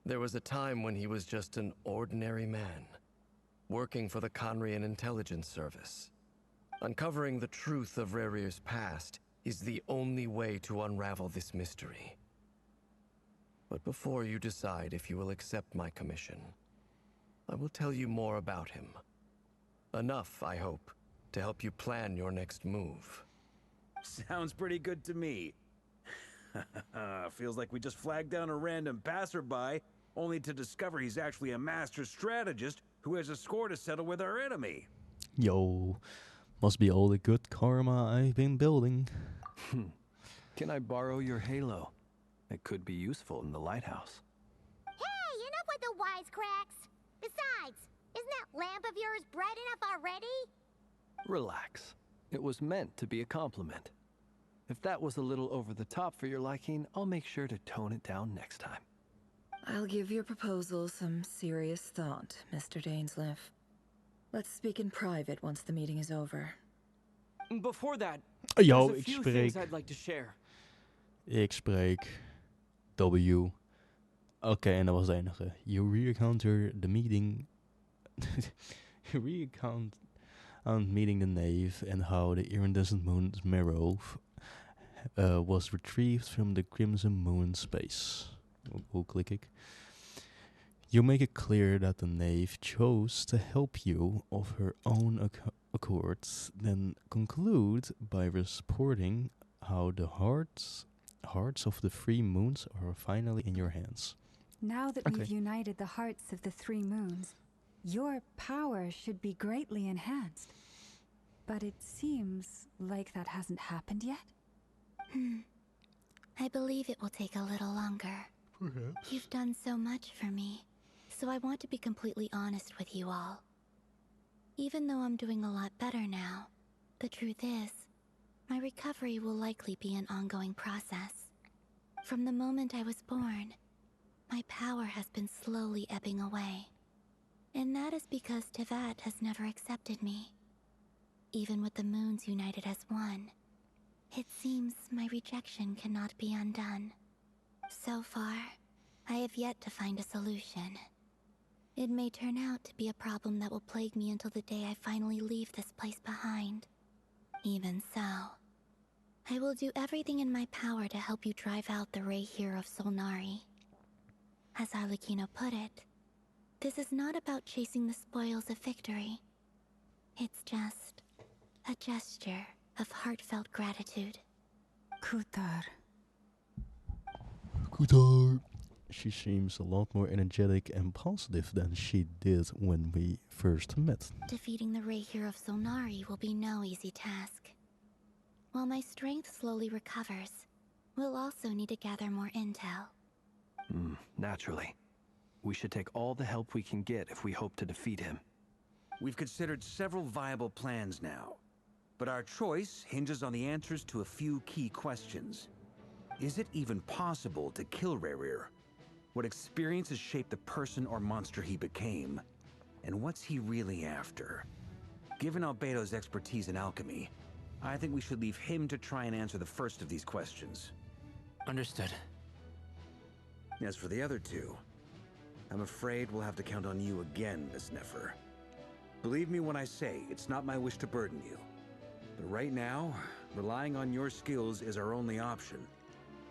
Speaker 13: there was a time when he was just an ordinary man, working for the Conrian Intelligence Service. Uncovering the truth of Rerir's past is the only way to unravel this mystery. But before you decide if you will accept my commission, I will tell you more about him. Enough, I hope, to help you plan your next move.
Speaker 14: Sounds pretty good to me. Feels like we just flagged down a random passerby, only to discover he's actually a master strategist who has a score to settle with our enemy.
Speaker 1: Yo, must be all the good karma I've been building.
Speaker 10: Can I borrow your halo? It could be useful in the lighthouse.
Speaker 4: Hey, enough with the wisecracks! Besides, isn't that lamp of yours bright enough already?
Speaker 10: Relax. It was meant to be a compliment. If that was a little over the top for your liking, I'll make sure to tone it down next time.
Speaker 15: I'll give your proposal some serious thought, Mr. Dainsleif. Let's speak in private once the meeting is over.
Speaker 16: Before that,
Speaker 1: Yo,
Speaker 16: there's a few things I'd like to share.
Speaker 1: Ik spreek W. Oké, en dat was het enige. You re-encounter the meeting. You re-account on meeting the knave and how the iridescent moon's marrow was retrieved from the crimson moon space. Hoe klik ik? You make it clear that the knave chose to help you of her own accord, then conclude by reporting how the hearts of the three moons are finally in your hands.
Speaker 9: Now that we've united the hearts of the three moons, your power should be greatly enhanced. But it seems like that hasn't happened yet.
Speaker 5: I believe it will take a little longer.
Speaker 1: Perhaps.
Speaker 5: You've done so much for me, so I want to be completely honest with you all. Even though I'm doing a lot better now, the truth is, my recovery will likely be an ongoing process. From the moment I was born, my power has been slowly ebbing away. And that is because Tevat has never accepted me. Even with the moons united as one, it seems my rejection cannot be undone. So far, I have yet to find a solution. It may turn out to be a problem that will plague me until the day I finally leave this place behind. Even so, I will do everything in my power to help you drive out the Rerir of Solnari. As Arlecchino put it, this is not about chasing the spoils of victory. It's just a gesture of heartfelt gratitude.
Speaker 9: Kutar.
Speaker 1: She seems a lot more energetic and positive than she did when we first met.
Speaker 5: Defeating the Rerir of Solnari will be no easy task. While my strength slowly recovers, we'll also need to gather more intel.
Speaker 10: Naturally. We should take all the help we can get if we hope to defeat him.
Speaker 14: We've considered several viable plans now, but our choice hinges on the answers to a few key questions. Is it even possible to kill Rerir? What experiences shaped the person or monster he became? And what's he really after? Given Albedo's expertise in alchemy, I think we should leave him to try and answer the first of these questions.
Speaker 2: Understood.
Speaker 14: As for the other two, I'm afraid we'll have to count on you again, Miss Nefer. Believe me when I say it's not my wish to burden you. But right now, relying on your skills is our only option.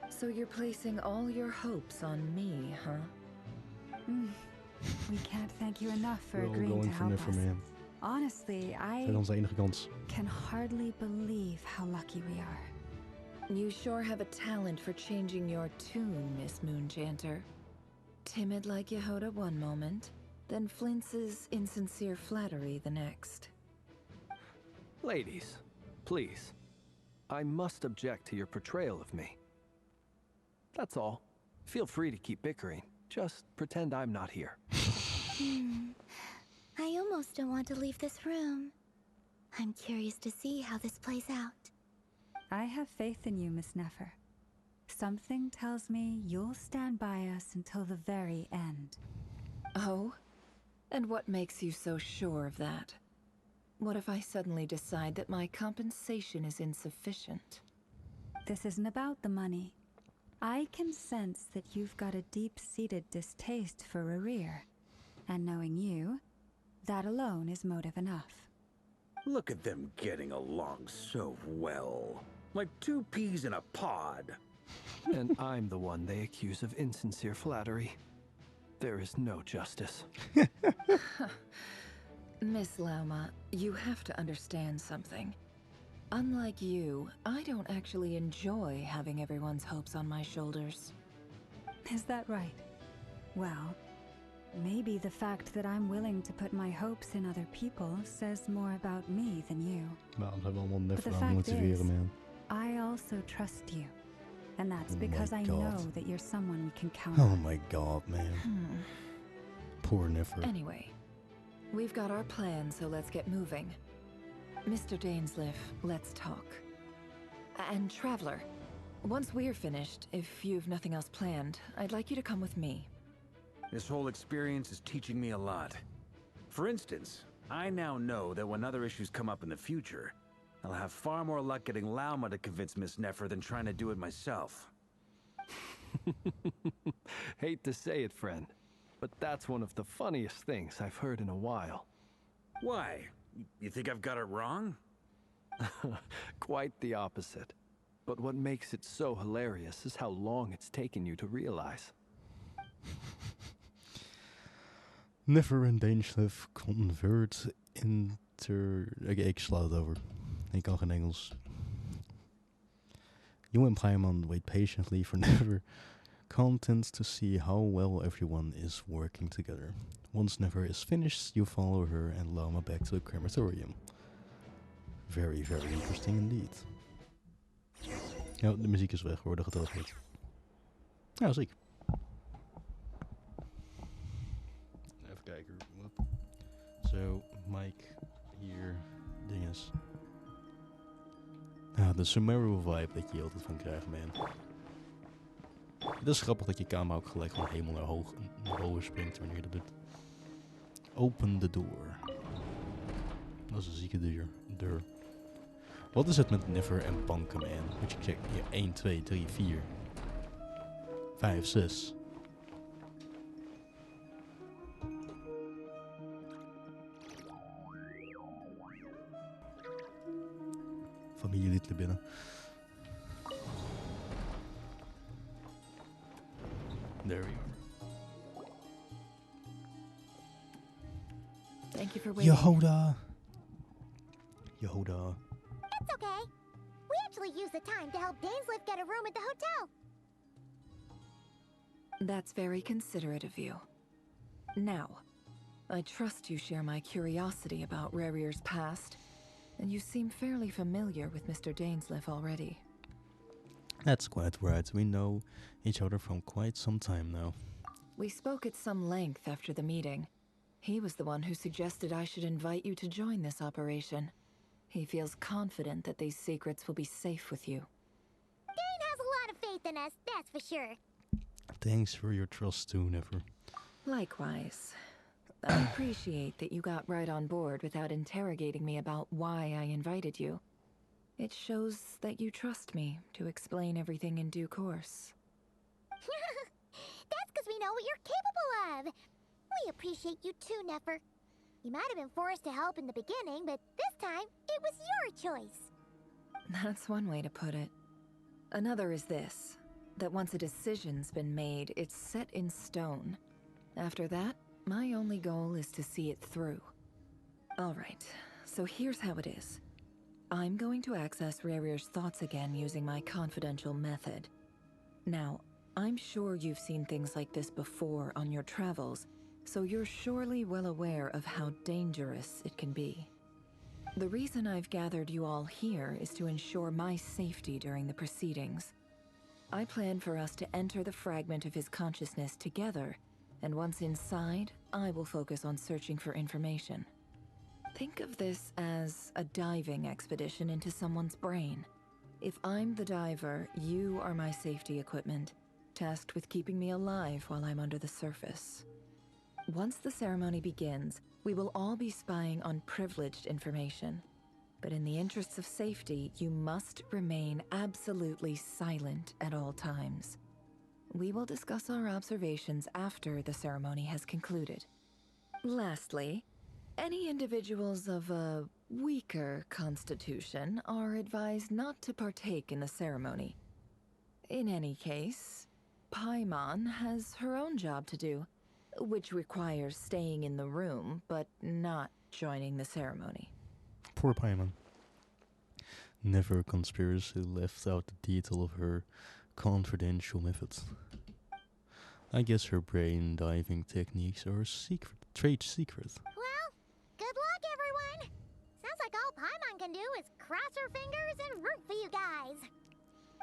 Speaker 15: So you're placing all your hopes on me, huh?
Speaker 9: We can't thank you enough for
Speaker 1: We're all
Speaker 9: agreeing to
Speaker 1: going for
Speaker 9: help
Speaker 1: Nefer,
Speaker 9: us.
Speaker 1: man.
Speaker 9: Honestly, I
Speaker 1: Dit is onze enige kans.
Speaker 9: can hardly believe how lucky we are.
Speaker 15: You sure have a talent for changing your tune, Miss Moonchanter. Timid like Yehoda one moment, then flinches insincere flattery the next.
Speaker 10: Ladies, please. I must object to your portrayal of me. That's all. Feel free to keep bickering. Just pretend I'm not here.
Speaker 5: I almost don't want to leave this room. I'm curious to see how this plays out.
Speaker 9: I have faith in you, Miss Nefer. Something tells me you'll stand by us until the very end.
Speaker 15: Oh? And what makes you so sure of that? What if I suddenly decide that my compensation is insufficient?
Speaker 9: This isn't about the money. I can sense that you've got a deep-seated distaste for Rerir. And knowing you, that alone is motive enough.
Speaker 14: Look at them getting along so well. Like two peas in a pod.
Speaker 10: And I'm the one they accuse of insincere flattery. There is no justice.
Speaker 15: Miss Lauma, you have to understand something. Unlike you, I don't actually enjoy having everyone's hopes on my shoulders.
Speaker 9: Is that right? Well, maybe the fact that I'm willing to put my hopes in other people says more about me than you.
Speaker 1: Waarom zijn we allemaal
Speaker 9: But the
Speaker 1: Nefer aan het
Speaker 9: fact
Speaker 1: motiveren,
Speaker 9: is,
Speaker 1: man?
Speaker 9: I also trust you. And that's
Speaker 1: Oh my
Speaker 9: because I
Speaker 1: God.
Speaker 9: know that you're someone we can count
Speaker 1: Oh
Speaker 9: on.
Speaker 1: my god, man. Poor Nefer.
Speaker 15: Anyway, we've got our plan, so let's get moving. Mr. Dainsleif, let's talk. And Traveler, once we're finished, if you've nothing else planned, I'd like you to come with me.
Speaker 14: This whole experience is teaching me a lot. For instance, I now know that when other issues come up in the future, I'll have far more luck getting Lauma to convince Miss Nefer than trying to do it myself.
Speaker 10: Hate to say it, friend, but that's one of the funniest things I've heard in a while.
Speaker 14: Why? You think I've got it wrong?
Speaker 10: Quite the opposite. But what makes it so hilarious is how long it's taken you to realize.
Speaker 1: Never and Dainsleif convert ik sla het over. Ik kan geen Engels. You and Paimon wait patiently for Never, content to see how well everyone is working together. Once Never is finished, you follow her and Lauma back to the crematorium. Very, very interesting indeed. Ja, de muziek is weg, worden geteleporteerd. Ja, ziek. Even kijken. Zo, Mike, hier, dinges. Ja, de Sumeru vibe dat je hier altijd van krijgt, man. Het is grappig dat je camera ook gelijk gewoon helemaal naar hoger springt wanneer je dat doet. Open the door. Dat is een zieke deur. Wat is het met Never en Banken, man? Moet je checken. Hier, 1, 2, 3, 4. 5, 6. Familielid naar binnen. There we are.
Speaker 15: Thank you for waiting.
Speaker 1: Yehoda.
Speaker 4: It's okay. We actually used the time to help Dainsleif get a room at the hotel.
Speaker 15: That's very considerate of you. Now, I trust you share my curiosity about Rerir's past, and you seem fairly familiar with Mr. Dainsleif already.
Speaker 1: That's quite right. We know each other from quite some time now.
Speaker 15: We spoke at some length after the meeting. He was the one who suggested I should invite you to join this operation. He feels confident that these secrets will be safe with you.
Speaker 4: Dane has a lot of faith in us, that's for sure.
Speaker 1: Thanks for your trust too, Never.
Speaker 15: Likewise. I appreciate that you got right on board without interrogating me about why I invited you. It shows that you trust me to explain everything in due course.
Speaker 4: That's because we know what you're capable of. We appreciate you too, Nefer. You might have been forced to help in the beginning, but this time, it was your choice.
Speaker 15: That's one way to put it. Another is this, that once a decision's been made, it's set in stone. After that, my only goal is to see it through. Alright, so here's how it is. I'm going to access Rerir's thoughts again using my confidential method. Now, I'm sure you've seen things like this before on your travels, so you're surely well aware of how dangerous it can be. The reason I've gathered you all here is to ensure my safety during the proceedings. I plan for us to enter the fragment of his consciousness together, and once inside, I will focus on searching for information. Think of this as a diving expedition into someone's brain. If I'm the diver, you are my safety equipment, tasked with keeping me alive while I'm under the surface. Once the ceremony begins, we will all be spying on privileged information. But in the interests of safety, you must remain absolutely silent at all times. We will discuss our observations after the ceremony has concluded. Lastly, any individuals of a weaker constitution are advised not to partake in the ceremony. In any case, Paimon has her own job to do, which requires staying in the room, but not joining the ceremony.
Speaker 1: Poor Paimon. Never a conspiracy left out the detail of her confidential methods. I guess her brain diving techniques are a secret, trade secret.
Speaker 4: Well, good luck, everyone. Sounds like all Paimon can do is cross her fingers and root for you guys.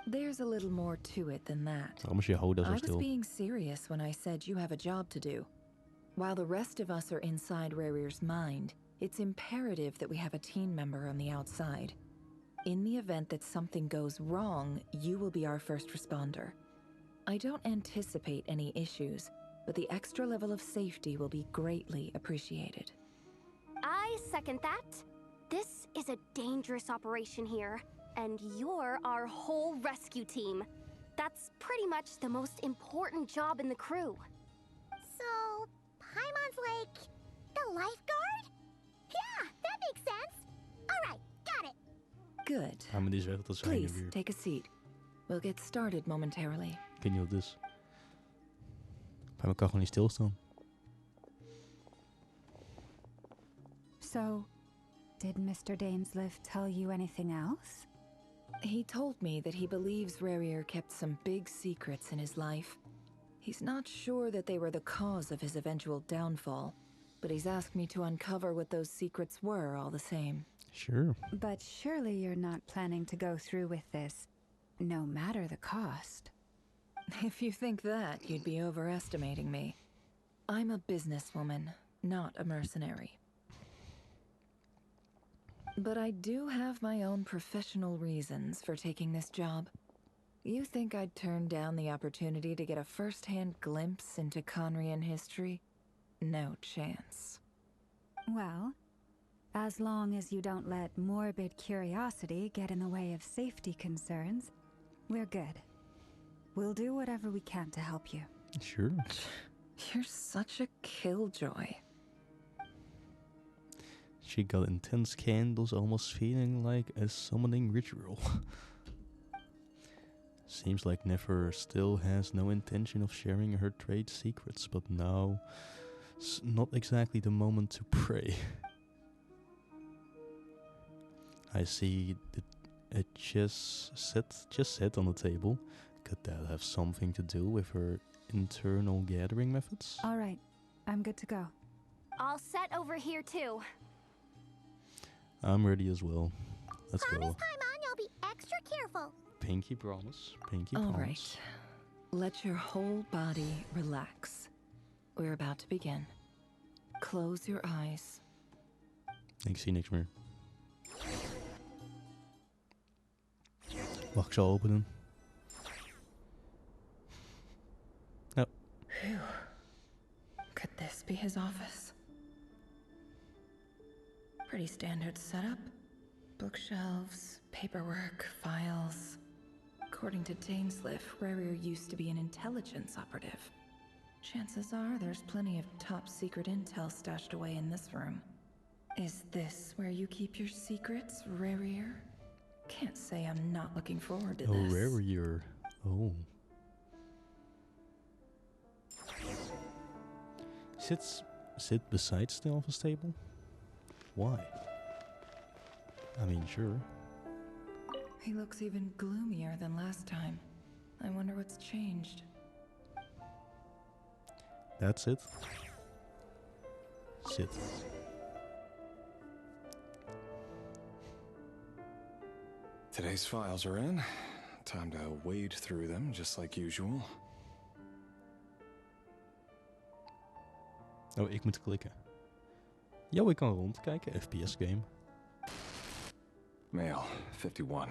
Speaker 15: There's a little more to it than that. I was being serious when I said you have a job to do. While the rest of us are inside Rerir's mind, it's imperative that we have a team member on the outside. In the event that something goes wrong, you will be our first responder. I don't anticipate any issues, but the extra level of safety will be greatly appreciated.
Speaker 17: I second that. This is a dangerous operation here, and you're our whole rescue team. That's pretty much the most important job in the crew.
Speaker 4: So, Paimon's like the lifeguard? Yeah, that makes sense. All right, got it.
Speaker 15: Good.
Speaker 1: Ja, maar die is weg, dat is zijn
Speaker 15: Please,
Speaker 1: weer.
Speaker 15: take a seat. We'll get started momentarily.
Speaker 1: Ik weet niet wat het is. Paimon kan gewoon niet stilstaan.
Speaker 9: So, did Mr. Dainsliff tell you anything else?
Speaker 15: He told me that he believes Rerir kept some big secrets in his life. He's not sure that they were the cause of his eventual downfall, but he's asked me to uncover what those secrets were all the same.
Speaker 1: Sure.
Speaker 9: But surely you're not planning to go through with this, no matter the cost.
Speaker 15: If you think that, you'd be overestimating me. I'm a businesswoman, not a mercenary. But I do have my own professional reasons for taking this job. You think I'd turn down the opportunity to get a first-hand glimpse into Conrian history? No chance.
Speaker 9: Well, as long as you don't let morbid curiosity get in the way of safety concerns, we're good. We'll do whatever we can to help you.
Speaker 1: Sure.
Speaker 15: You're such a killjoy.
Speaker 1: She got intense candles, almost feeling like a summoning ritual. Seems like Nefer still has no intention of sharing her trade secrets, but now it's not exactly the moment to pray. I see a chess set on the table. Could that have something to do with her internal gathering methods?
Speaker 9: All right, I'm good to go.
Speaker 17: All set over here too.
Speaker 1: I'm ready as well. Let's go.
Speaker 4: Promise, Paimon, you'll be extra careful.
Speaker 1: Pinky promise. Pinky
Speaker 15: All
Speaker 1: promise.
Speaker 15: right. Let your whole body relax. We're about to begin. Close your eyes.
Speaker 1: Ik zie niks meer. Mag ik ze al openen? No.
Speaker 15: Phew. Could this be his office? Pretty standard setup. Bookshelves, paperwork, files. According to Dainsliff, Rerir used to be an intelligence operative. Chances are there's plenty of top secret intel stashed away in this room. Is this where you keep your secrets, Rerir? Can't say I'm not looking forward to
Speaker 1: Oh,
Speaker 15: this.
Speaker 1: Rerir. Oh. Sit beside the office table? Why? I mean, sure.
Speaker 15: He looks even gloomier than last time. I wonder what's changed.
Speaker 1: That's it. Sit.
Speaker 18: Today's files are in. Time to wade through them, just like usual.
Speaker 1: Oh, ik moet klikken. Yo, ik kan rondkijken. FPS game.
Speaker 18: Male, 51.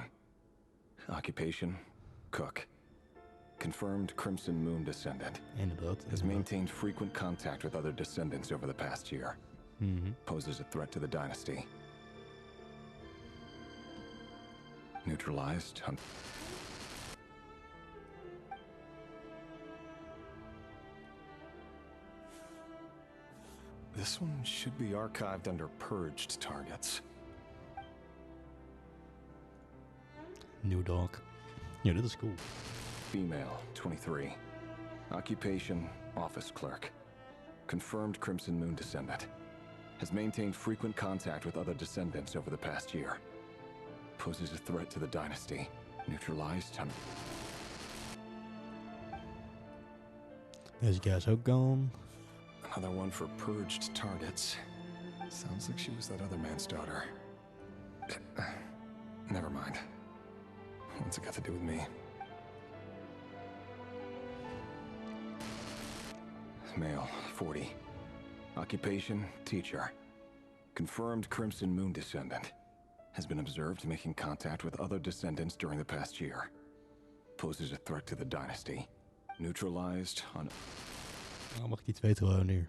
Speaker 18: Occupation, cook. Confirmed Crimson Moon descendant.
Speaker 1: Inderdaad.
Speaker 18: Has maintained frequent contact with other descendants over the past year. Poses a threat to the dynasty. Neutralized. This one should be archived under purged targets.
Speaker 1: New dog. Ja, dit is cool.
Speaker 18: Female, 23. Occupation, office clerk. Confirmed Crimson Moon descendant. Has maintained frequent contact with other descendants over the past year. Poses a threat to the dynasty. Neutralized.
Speaker 1: Deze guy's ook gone.
Speaker 18: Another one for purged targets. Sounds like she was that other man's daughter. Never mind. What's it got to do with me? Male, 40. Occupation, teacher. Confirmed Crimson Moon descendant. Has been observed making contact with other descendants during the past year. Poses a threat to the dynasty. Neutralized on...
Speaker 1: Nou, mag ik iets weten wanneer?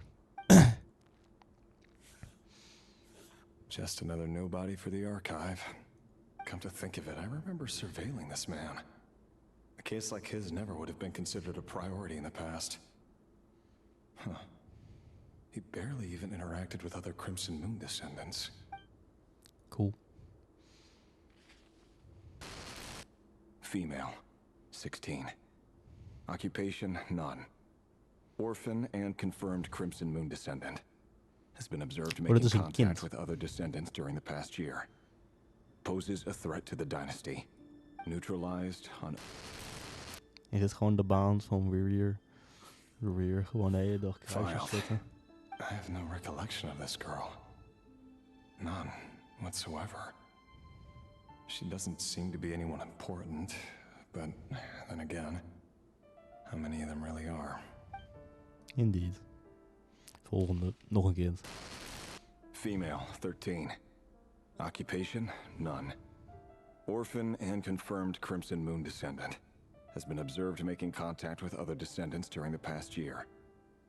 Speaker 18: Just another nobody for the archive. Come to think of it, I remember surveilling this man. A case like his never would have been considered a priority in the past. Huh. He barely even interacted with other Crimson Moon descendants.
Speaker 1: Cool.
Speaker 18: Female, 16. Occupation, none. Orphan and confirmed Crimson Moon descendant. Has been observed making contact with other descendants during the past year. Poses a threat to the dynasty. Neutralized on...
Speaker 1: Is dit gewoon de baan van Rerir? Rerir, gewoon de hele dag kruisjes zetten?
Speaker 18: I have no recollection of this girl. None whatsoever. She doesn't seem to be anyone important, but then again, how many of them really are?
Speaker 1: Indeed. Volgende, nog een kind.
Speaker 18: Female, 13. Occupation, none. Orphan and confirmed Crimson Moon descendant. Has been observed making contact with other descendants during the past year.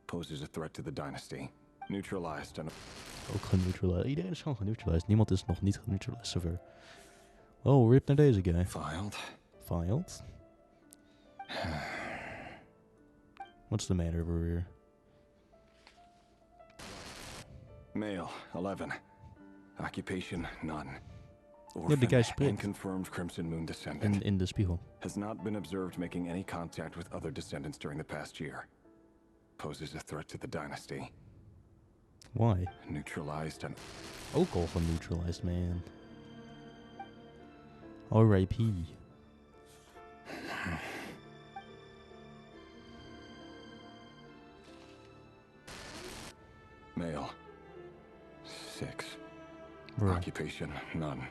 Speaker 18: Poses a threat to the dynasty. Neutralized and...
Speaker 1: Ook geneutralized. Iedereen is gewoon geneutralized. Niemand is nog niet geneutralized zover. Oh, rip naar deze guy.
Speaker 18: Filed.
Speaker 1: Filed? What's the matter over here?
Speaker 18: Male, 11. Occupation, none.
Speaker 1: Ja, de guy springt.
Speaker 18: And confirmed Crimson Moon descendant.
Speaker 1: In de spiegel.
Speaker 18: Has not been observed making any contact with other descendants during the past year. Poses a threat to the dynasty.
Speaker 1: Why?
Speaker 18: Neutralized and...
Speaker 1: Ook al geneutralized, man. R.I.P.
Speaker 18: Male, 6.
Speaker 1: Bro.
Speaker 18: Occupation, none.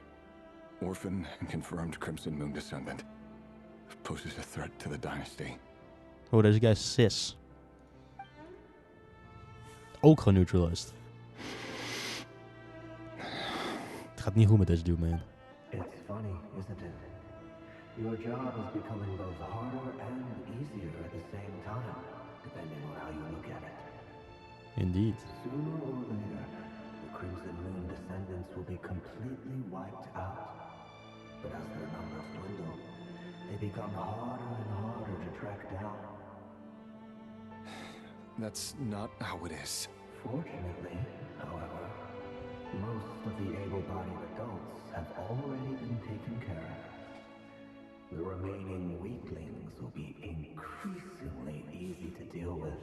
Speaker 18: Orphan and confirmed Crimson Moon descendant. Poses a threat to the dynasty.
Speaker 1: Oh, deze guy is 6. Ook geneutralized. Het gaat niet goed met deze dude, man.
Speaker 19: It's funny, isn't it? Your job is becoming both harder and easier at the same time, depending on how you look at it.
Speaker 1: Indeed.
Speaker 19: Sooner or later, the Crimson Moon descendants will be completely wiped out. But as their numbers dwindle, they become harder and harder to track down.
Speaker 18: That's not how it is.
Speaker 19: Fortunately, however, most of the able-bodied adults have already been taken care of. The remaining weaklings will be increasingly easy to deal with.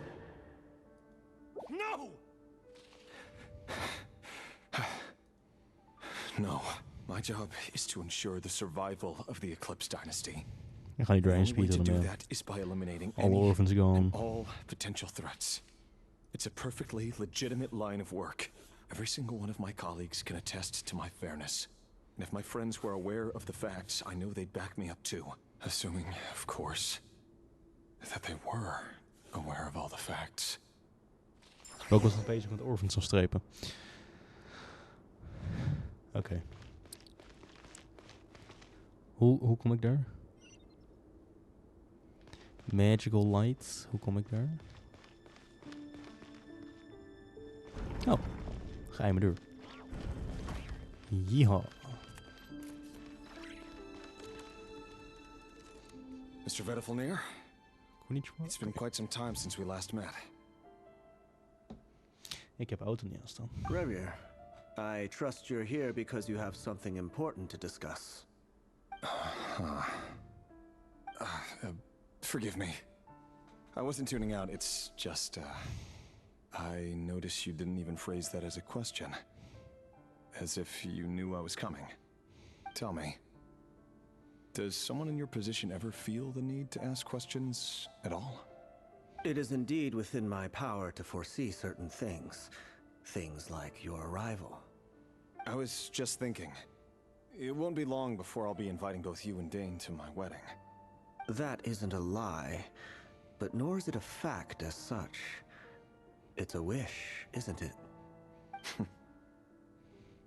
Speaker 18: No! No. My job is to ensure the survival of the Eclipse Dynasty.
Speaker 1: Dan ga je doorheen
Speaker 18: The only way to
Speaker 1: speeden,
Speaker 18: do
Speaker 1: man.
Speaker 18: that is by eliminating
Speaker 1: All
Speaker 18: any
Speaker 1: orphans gone.
Speaker 18: and all potential threats. It's a perfectly legitimate line of work. Every single one of my colleagues can attest to my fairness. And if my friends were aware of the facts, I know they'd back me up too. Assuming, of course, that they were aware of all the facts.
Speaker 1: Ook was nog bezig met orphans afstrepen. Oké. Hoe kom ik daar? Magical light. Hoe kom ik daar? Oh. Geheime deur. Yeehaw.
Speaker 18: Mr. Vedafelnir?
Speaker 1: Konnichiwa.
Speaker 18: It's been quite some time since we last met.
Speaker 1: Ik heb auto niet aanstaan.
Speaker 20: Rerir, I trust you're here because you have something important to discuss.
Speaker 18: Forgive me. I wasn't tuning out. It's just, I noticed you didn't even phrase that as a question. As if you knew I was coming. Tell me, does someone in your position ever feel the need to ask questions at all?
Speaker 20: It is indeed within my power to foresee certain things. Things like your arrival.
Speaker 18: I was just thinking. It won't be long before I'll be inviting both you and Dane to my wedding.
Speaker 20: That isn't a lie, but nor is it a fact as such. It's a wish, isn't it?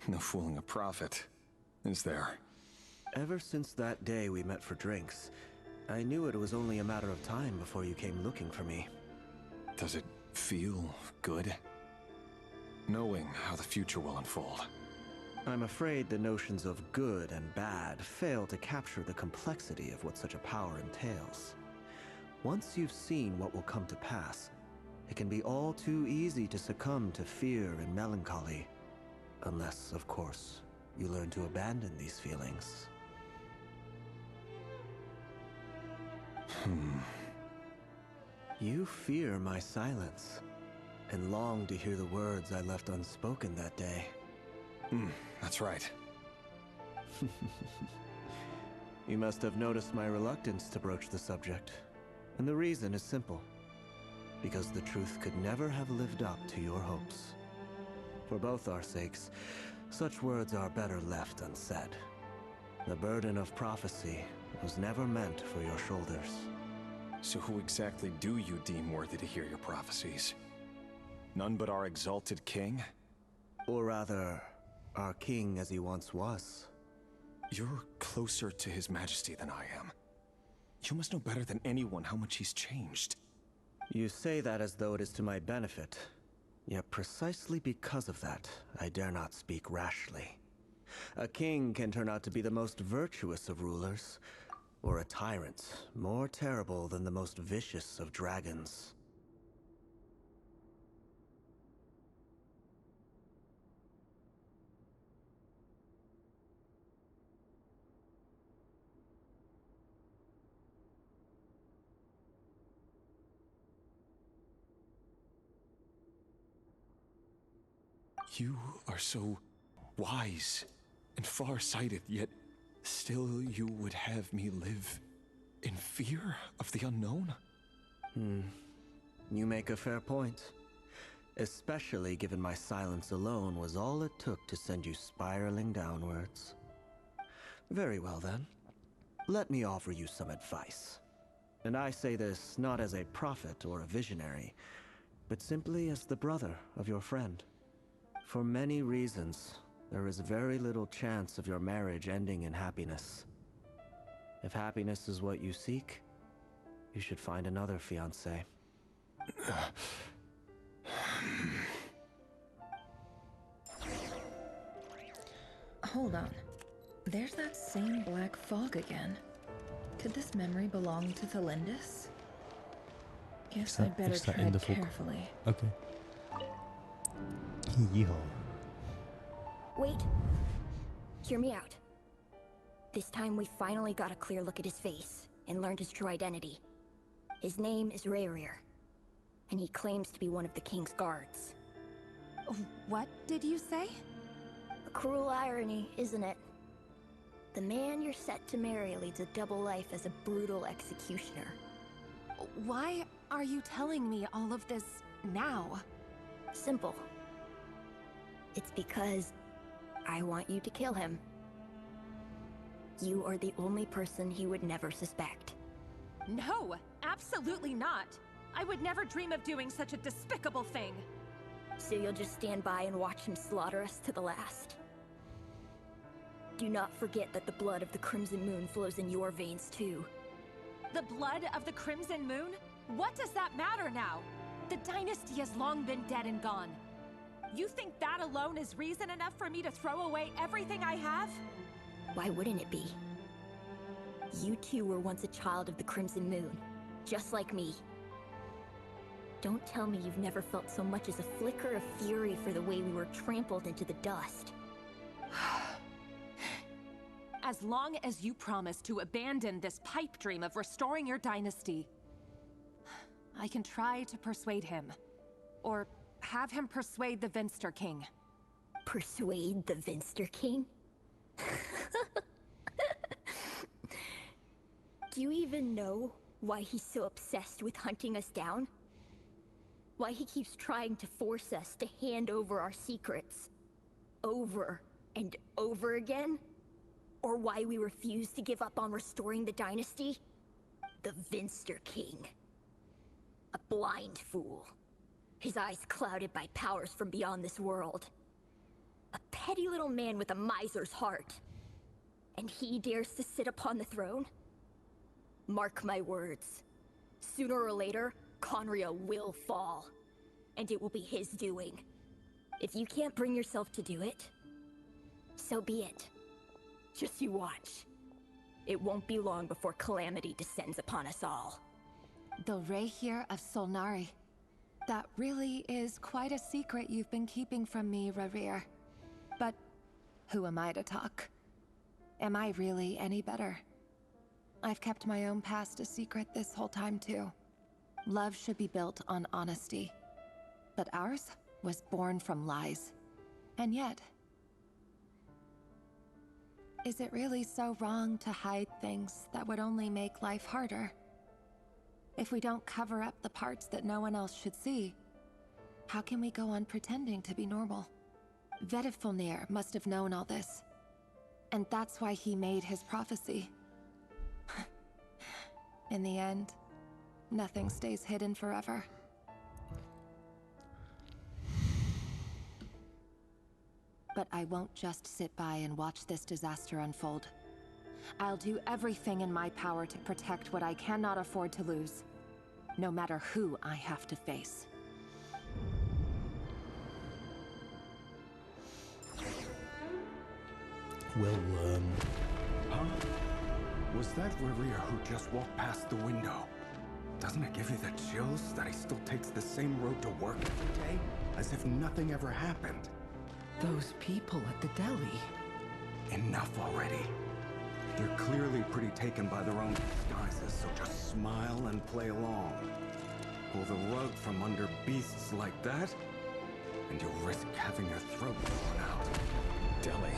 Speaker 18: No fooling a prophet, is there?
Speaker 20: Ever since that day we met for drinks, I knew it was only a matter of time before you came looking for me.
Speaker 18: Does it feel good? Knowing how the future will unfold.
Speaker 20: I'm afraid the notions of good and bad fail to capture the complexity of what such a power entails. Once you've seen what will come to pass, it can be all too easy to succumb to fear and melancholy. Unless, of course, you learn to abandon these feelings. You fear my silence, and long to hear the words I left unspoken that day.
Speaker 18: That's right.
Speaker 20: You must have noticed my reluctance to broach the subject. And the reason is simple. Because the truth could never have lived up to your hopes. For both our sakes, such words are better left unsaid. The burden of prophecy was never meant for your shoulders.
Speaker 18: So who exactly do you deem worthy to hear your prophecies? None but our exalted king?
Speaker 20: Or rather, our king as he once was.
Speaker 18: You're closer to his majesty than I am. You must know better than anyone how much he's changed.
Speaker 20: You say that as though it is to my benefit. Yet precisely because of that, I dare not speak rashly. A king can turn out to be the most virtuous of rulers, or a tyrant more terrible than the most vicious of dragons.
Speaker 18: You are so wise and far-sighted, yet still you would have me live in fear of the unknown?
Speaker 20: You make a fair point. Especially given my silence alone was all it took to send you spiraling downwards. Very well then. Let me offer you some advice. And I say this not as a prophet or a visionary, but simply as the brother of your friend. For many reasons, there is very little chance of your marriage ending in happiness. If happiness is what you seek, you should find another fiancé.
Speaker 15: Hold on. There's that same black fog again. Could this memory belong to Thelindis? Guess I'd better tread carefully.
Speaker 1: Okay. Yeehaw.
Speaker 4: Wait. Hear me out. This time we finally got a clear look at his face and learned his true identity. His name is Rerir, and he claims to be one of the king's guards.
Speaker 9: What did you say?
Speaker 4: A cruel irony, isn't it? The man you're set to marry leads a double life as a brutal executioner.
Speaker 21: Why are you telling me all of this now?
Speaker 4: Simple. It's because I want you to kill him.
Speaker 6: You are the only person he would never suspect.
Speaker 21: No, absolutely not. I would never dream of doing such a despicable thing.
Speaker 6: So you'll just stand by and watch him slaughter us to the last. Do not forget that the blood of the Crimson Moon flows in your veins too.
Speaker 21: The blood of the Crimson Moon? What does that matter now? The dynasty has long been dead and gone. You think that alone is reason enough for me to throw away everything I have?
Speaker 6: Why wouldn't it be? You two were once a child of the Crimson Moon, just like me. Don't tell me you've never felt so much as a flicker of fury for the way we were trampled into the dust.
Speaker 21: As long as you promise to abandon this pipe dream of restoring your dynasty, I can try to persuade him. Or have him persuade the Vinster King.
Speaker 6: Persuade the Vinster King? Do you even know why he's so obsessed with hunting us down? Why he keeps trying to force us to hand over our secrets over and over again? Or why we refuse to give up on restoring the dynasty? The Vinster King. A blind fool. His eyes clouded by powers from beyond this world. A petty little man with a miser's heart. And he dares to sit upon the throne? Mark my words. Sooner or later, Conria will fall. And it will be his doing. If you can't bring yourself to do it, so be it. Just you watch. It won't be long before calamity descends upon us all.
Speaker 8: The Rerir of Solnari. That really is quite a secret you've been keeping from me, Rerir. But who am I to talk? Am I really any better? I've kept my own past a secret this whole time too. Love should be built on honesty. But ours was born from lies. And yet, is it really so wrong to hide things that would only make life harder? If we don't cover up the parts that no one else should see, how can we go on pretending to be normal? Vedifulnir must have known all this. And that's why he made his prophecy. In the end, nothing stays hidden forever. But I won't just sit by and watch this disaster unfold. I'll do everything in my power to protect what I cannot afford to lose, no matter who I have to face.
Speaker 1: Well,
Speaker 18: Huh? Was that Rerir who just walked past the window? Doesn't it give you the chills that he still takes the same road to work every day? As if nothing ever happened.
Speaker 11: Those people at the deli.
Speaker 18: Enough already. They're clearly pretty taken by their own disguises, so just smile and play along. Pull the rug from under beasts like that, and you'll risk having your throat torn out. Deli.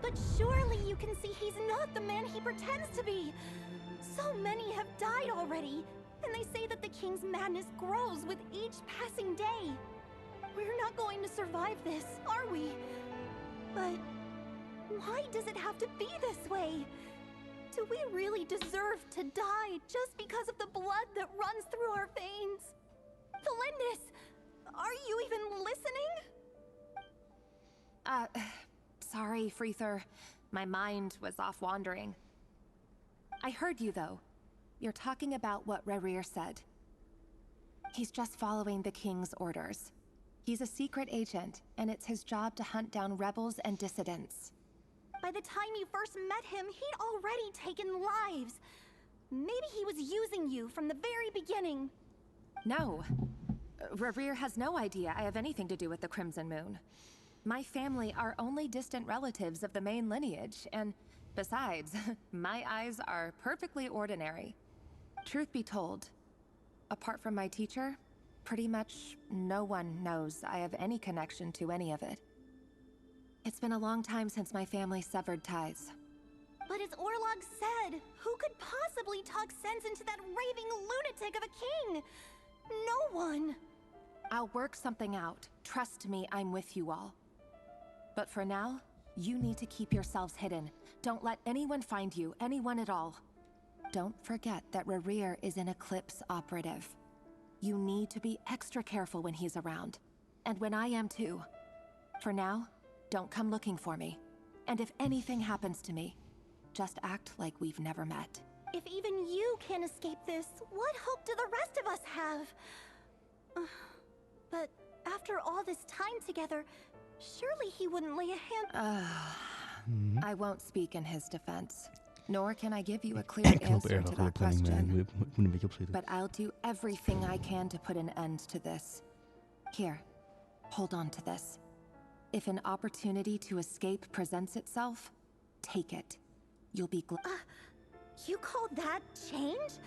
Speaker 4: But surely you can see he's not the man he pretends to be. So many have died already, and they say that the king's madness grows with each passing day. We're not going to survive this, are we? But why does it have to be this way? Do we really deserve to die just because of the blood that runs through our veins? Felindis, are you even listening?
Speaker 21: Sorry, Freether. My mind was off wandering. I heard you, though. You're talking about what Rerir said. He's just following the king's orders. He's a secret agent, and it's his job to hunt down rebels and dissidents.
Speaker 4: By the time you first met him, he'd already taken lives. Maybe he was using you from the very beginning.
Speaker 21: No. Rerir has no idea I have anything to do with the Crimson Moon. My family are only distant relatives of the main lineage, and besides, my eyes are perfectly ordinary. Truth be told, apart from my teacher, pretty much no one knows I have any connection to any of it. It's been a long time since my family severed ties.
Speaker 4: But as Orlog said, who could possibly talk sense into that raving lunatic of a king? No one.
Speaker 21: I'll work something out. Trust me, I'm with you all. But for now, you need to keep yourselves hidden. Don't let anyone find you, anyone at all. Don't forget that Rerir is an Eclipse operative. You need to be extra careful when he's around. And when I am too. For now, don't come looking for me. And if anything happens to me, just act like we've never met.
Speaker 4: If even you can't escape this, what hope do the rest of us have? But after all this time together, surely he wouldn't lay a hand...
Speaker 21: I won't speak in his defense. Nor can I give you a clear answer to that question. But I'll do everything I can to put an end to this. Here, hold on to this. If an opportunity to escape presents itself, take it. You'll be
Speaker 4: You call that change?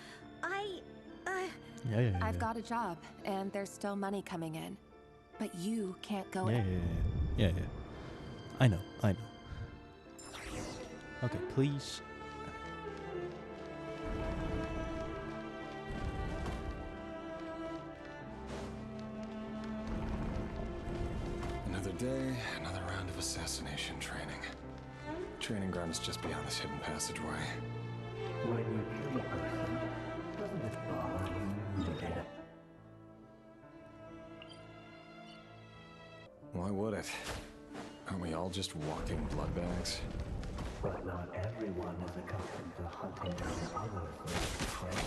Speaker 21: I've got a job, and there's still money coming in. But you can't go...
Speaker 1: Yeah. I know. Okay, please.
Speaker 18: Another day, another round of assassination training. Training ground is just beyond this hidden passageway.
Speaker 19: When you kill a person, doesn't it bother you?
Speaker 18: Why would it? Aren't we all just walking blood bags?
Speaker 19: But not everyone is accustomed to hunting down others like prey.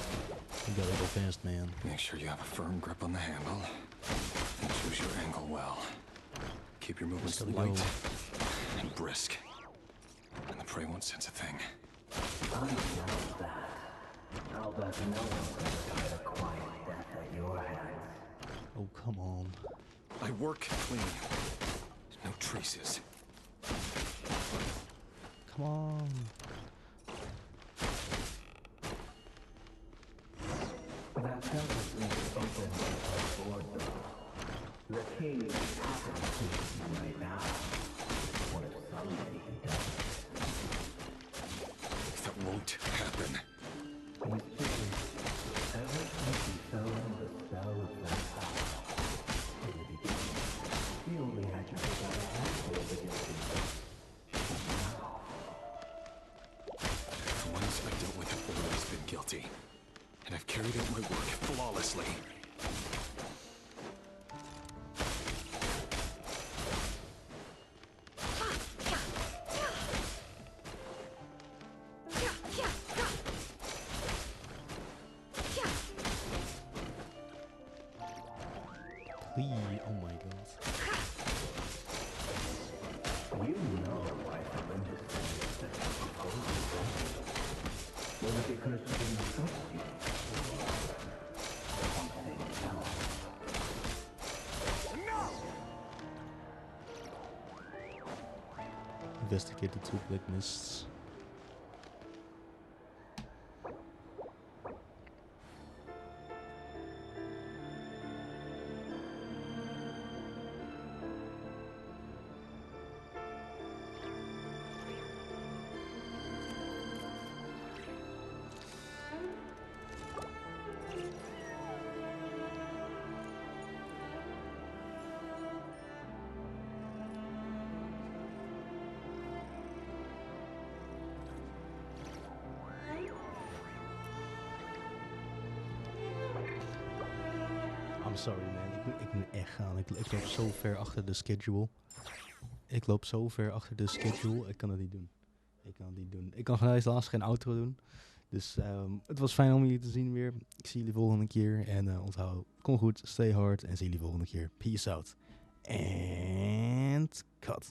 Speaker 1: You gotta go fast, man.
Speaker 18: Make sure you have a firm grip on the handle. And choose your angle well. Keep your movements light and brisk. And the prey won't sense a thing.
Speaker 19: I know that. I'll bet no one's gonna die a quiet death at your hands.
Speaker 1: Oh, come on.
Speaker 18: I work clean. No traces.
Speaker 1: Come on.
Speaker 19: That doesn't make it open to board though. The king happens to you right now. What if someday he does?
Speaker 18: That won't happen.
Speaker 19: Ever since you fell under the spell of that house, in the beginning, you only had to pick out a handful of against him.
Speaker 18: The ones I've dealt with have always been guilty. And I've carried out my work flawlessly.
Speaker 1: Please, oh my god.
Speaker 19: You know why horrendous things that you propose to do. Was it because you didn't trust you? Something else.
Speaker 1: Investigate the two black mists. I'm sorry man, ik moet echt gaan. Ik loop zo ver achter de schedule. Ik kan het niet doen. Ik kan helaas geen outro doen. Dus het was fijn om jullie te zien weer. Ik zie jullie volgende keer. En onthoud, kom goed, stay hard. En zie jullie volgende keer. Peace out. And cut.